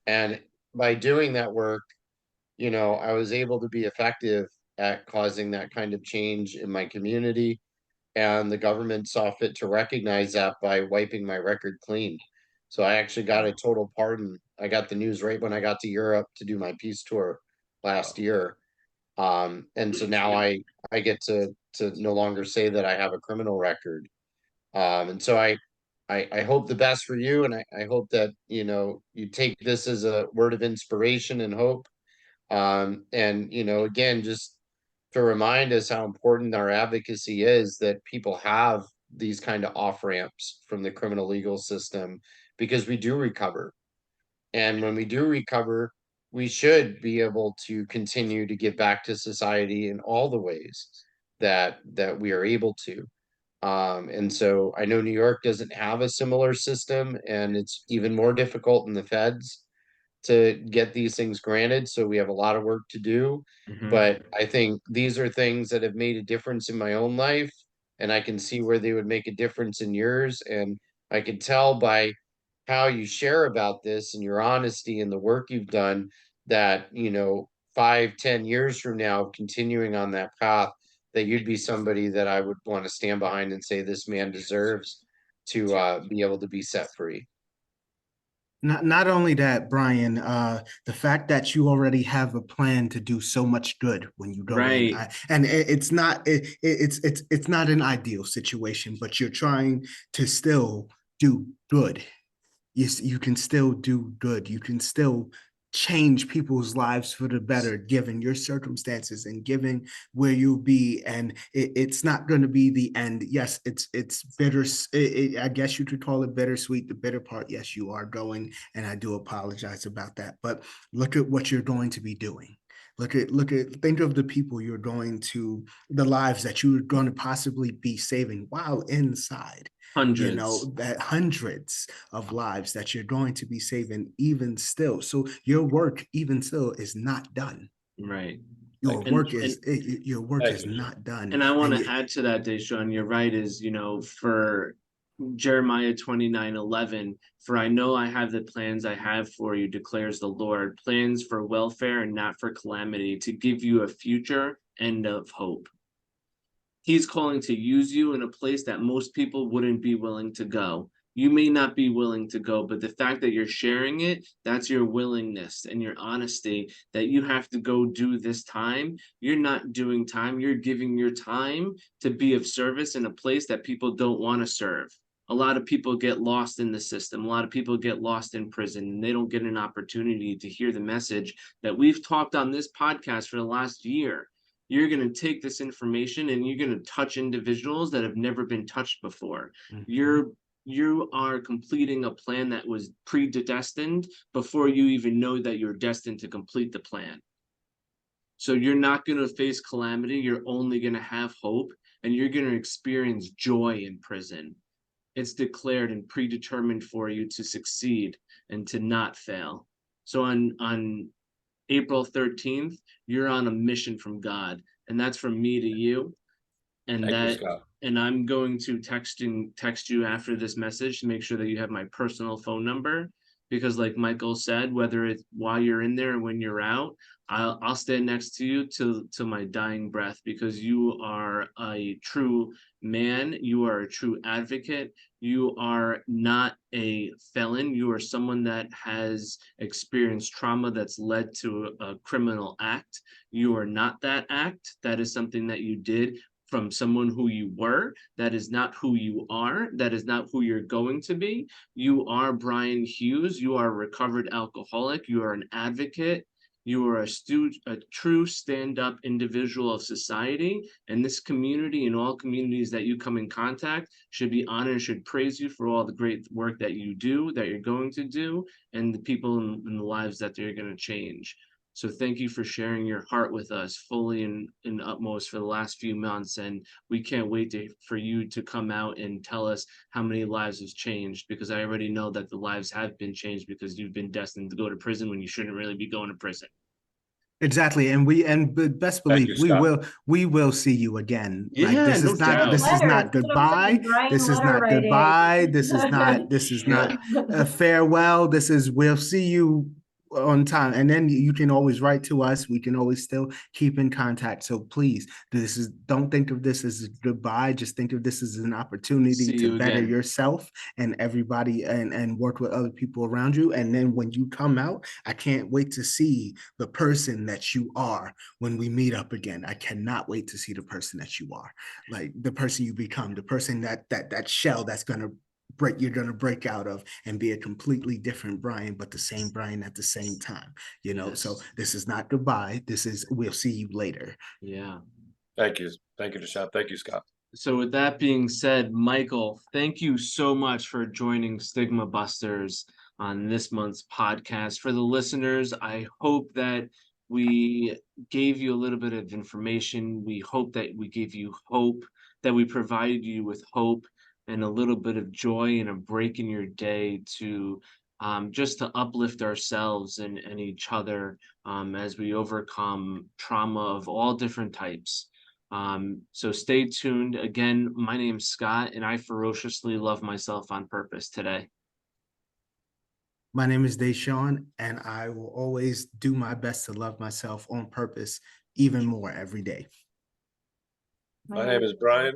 And by doing that work, I was able to be effective at causing that kind of change in my community, and the government saw fit to recognize that by wiping my record clean. So I actually got a total pardon. I got the news right when I got to Europe to do my peace tour last year. And so now I get to no longer say that I have a criminal record. And so I hope the best for you, and I hope that you take this as a word of inspiration and hope. And again, just to remind us how important our advocacy is, that people have these kind of off ramps from the criminal legal system, because we do recover. And when we do recover, we should be able to continue to give back to society in all the ways that we are able to. And so I know New York doesn't have a similar system, and it's even more difficult in the feds to get these things granted. So we have a lot of work to do. But I think these are things that have made a difference in my own life, and I can see where they would make a difference in yours. And I can tell by how you share about this and your honesty and the work you've done that, 5, 10 years from now, continuing on that path, that you'd be somebody that I would want to stand behind and say, this man deserves to be able to be set free. Not only that, Brian, the fact that you already have a plan to do so much good when you go in, and it's not it's not an ideal situation, but you're trying to still do good. You can still do good. You can still change people's lives for the better, given your circumstances and given where you'll be. And it's not going to be the end. Yes, it's bitter. I guess you could call it bittersweet. The bitter part, yes, you are going, and I do apologize about that. But look at what you're going to be doing. Think of the people you're going to, the lives that you're going to possibly be saving while inside. Hundreds. That hundreds of lives that you're going to be saving even still. So your work even still is not done. Right. Your Thank you. work is your work Thank is you. not done. And I want to add to that, Deshaun, you're right, is, for Jeremiah 29:11, for I know I have the plans I have for you, declares the Lord, plans for welfare and not for calamity, to give you a future and of hope. He's calling to use you in a place that most people wouldn't be willing to go. You may not be willing to go, but the fact that you're sharing it, that's your willingness and your honesty that you have to go do this time. You're not doing time, you're giving your time to be of service in a place that people don't want to serve. A lot of people get lost in the system. A lot of people get lost in prison, and they don't get an opportunity to hear the message that we've talked on this podcast for the last year. You're going to take this information and you're going to touch individuals that have never been touched before. Mhm. You are completing a plan that was predestined before you even know that you're destined to complete the plan. So you're not going to face calamity, you're only going to have hope, and you're going to experience joy in prison. It's declared and predetermined for you to succeed and to not fail. So on April 13th, you're on a mission from God, and that's from me to you. And Thank you, Scott. and I'm going to text you after this message to make sure that you have my personal phone number, because like Michael said, whether it's while you're in there or when you're out, I'll stand next to you to my dying breath, because you are a true man, you are a true advocate, you are not a felon, you are someone that has experienced trauma that's led to a criminal act. You are not that act. That is something that you did from someone who you were. That is not who you are. That is not who you're going to be. You are Brian Hughes. You are a recovered alcoholic. You are an advocate. You are a true stand-up individual of society. And this community and all communities that you come in contact should be honored, should praise you for all the great work that you do, that you're going to do, and the people in the lives that they're going to change. So thank you for sharing your heart with us fully and utmost for the last few months. And we can't wait for you to come out and tell us how many lives have changed, because I already know that the lives have been changed, because you've been destined to go to prison when you shouldn't really be going to prison. Exactly. But best Thank believe you, Scott. we will see you again. Like Yeah, no doubt. this is Letters, not that's what I'm goodbye. saying, Brian, This is letter not writing. goodbye. This is not a farewell. This is we'll see you on time. And then you can always write to us. We can always still keep in contact. So please, don't think of this as goodbye. Just think of this as an opportunity See to you better again. yourself and everybody and work with other people around you. And then when you come out, I can't wait to see the person that you are when we meet up again. I cannot wait to see the person that you are, like the person you become, the person that shell that's you're gonna break out of and be a completely different Brian, but the same Brian at the same time. Yes. So this is not goodbye. This is we'll see you later. Yeah. Thank you. Thank you, Deshaun. Thank you, Scott. So with that being said, Michael, thank you so much for joining Stigma Busters on this month's podcast. For the listeners, I hope that we gave you a little bit of information. We hope that we gave you hope, that we provided you with hope and a little bit of joy and a break in your day to just to uplift ourselves and each other as we overcome trauma of all different types. So stay tuned. Again, my name's Scott, and I ferociously love myself on purpose today. My name is Deshaun, and I will always do my best to love myself on purpose even more every day. My name is Brian.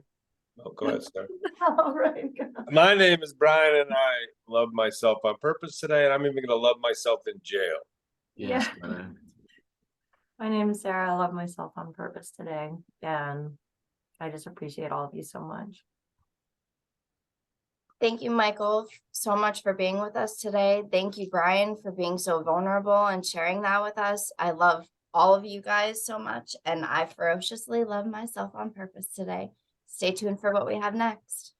Oh, go ahead, sir. All right. My name is Brian, and I love myself on purpose today, and I'm even going to love myself in jail. Yes, Yeah. brother. My name is Sarah. I love myself on purpose today. And I just appreciate all of you so much. Thank you, Michael, so much for being with us today. Thank you, Brian, for being so vulnerable and sharing that with us. I love all of you guys so much, and I ferociously love myself on purpose today. Stay tuned for what we have next.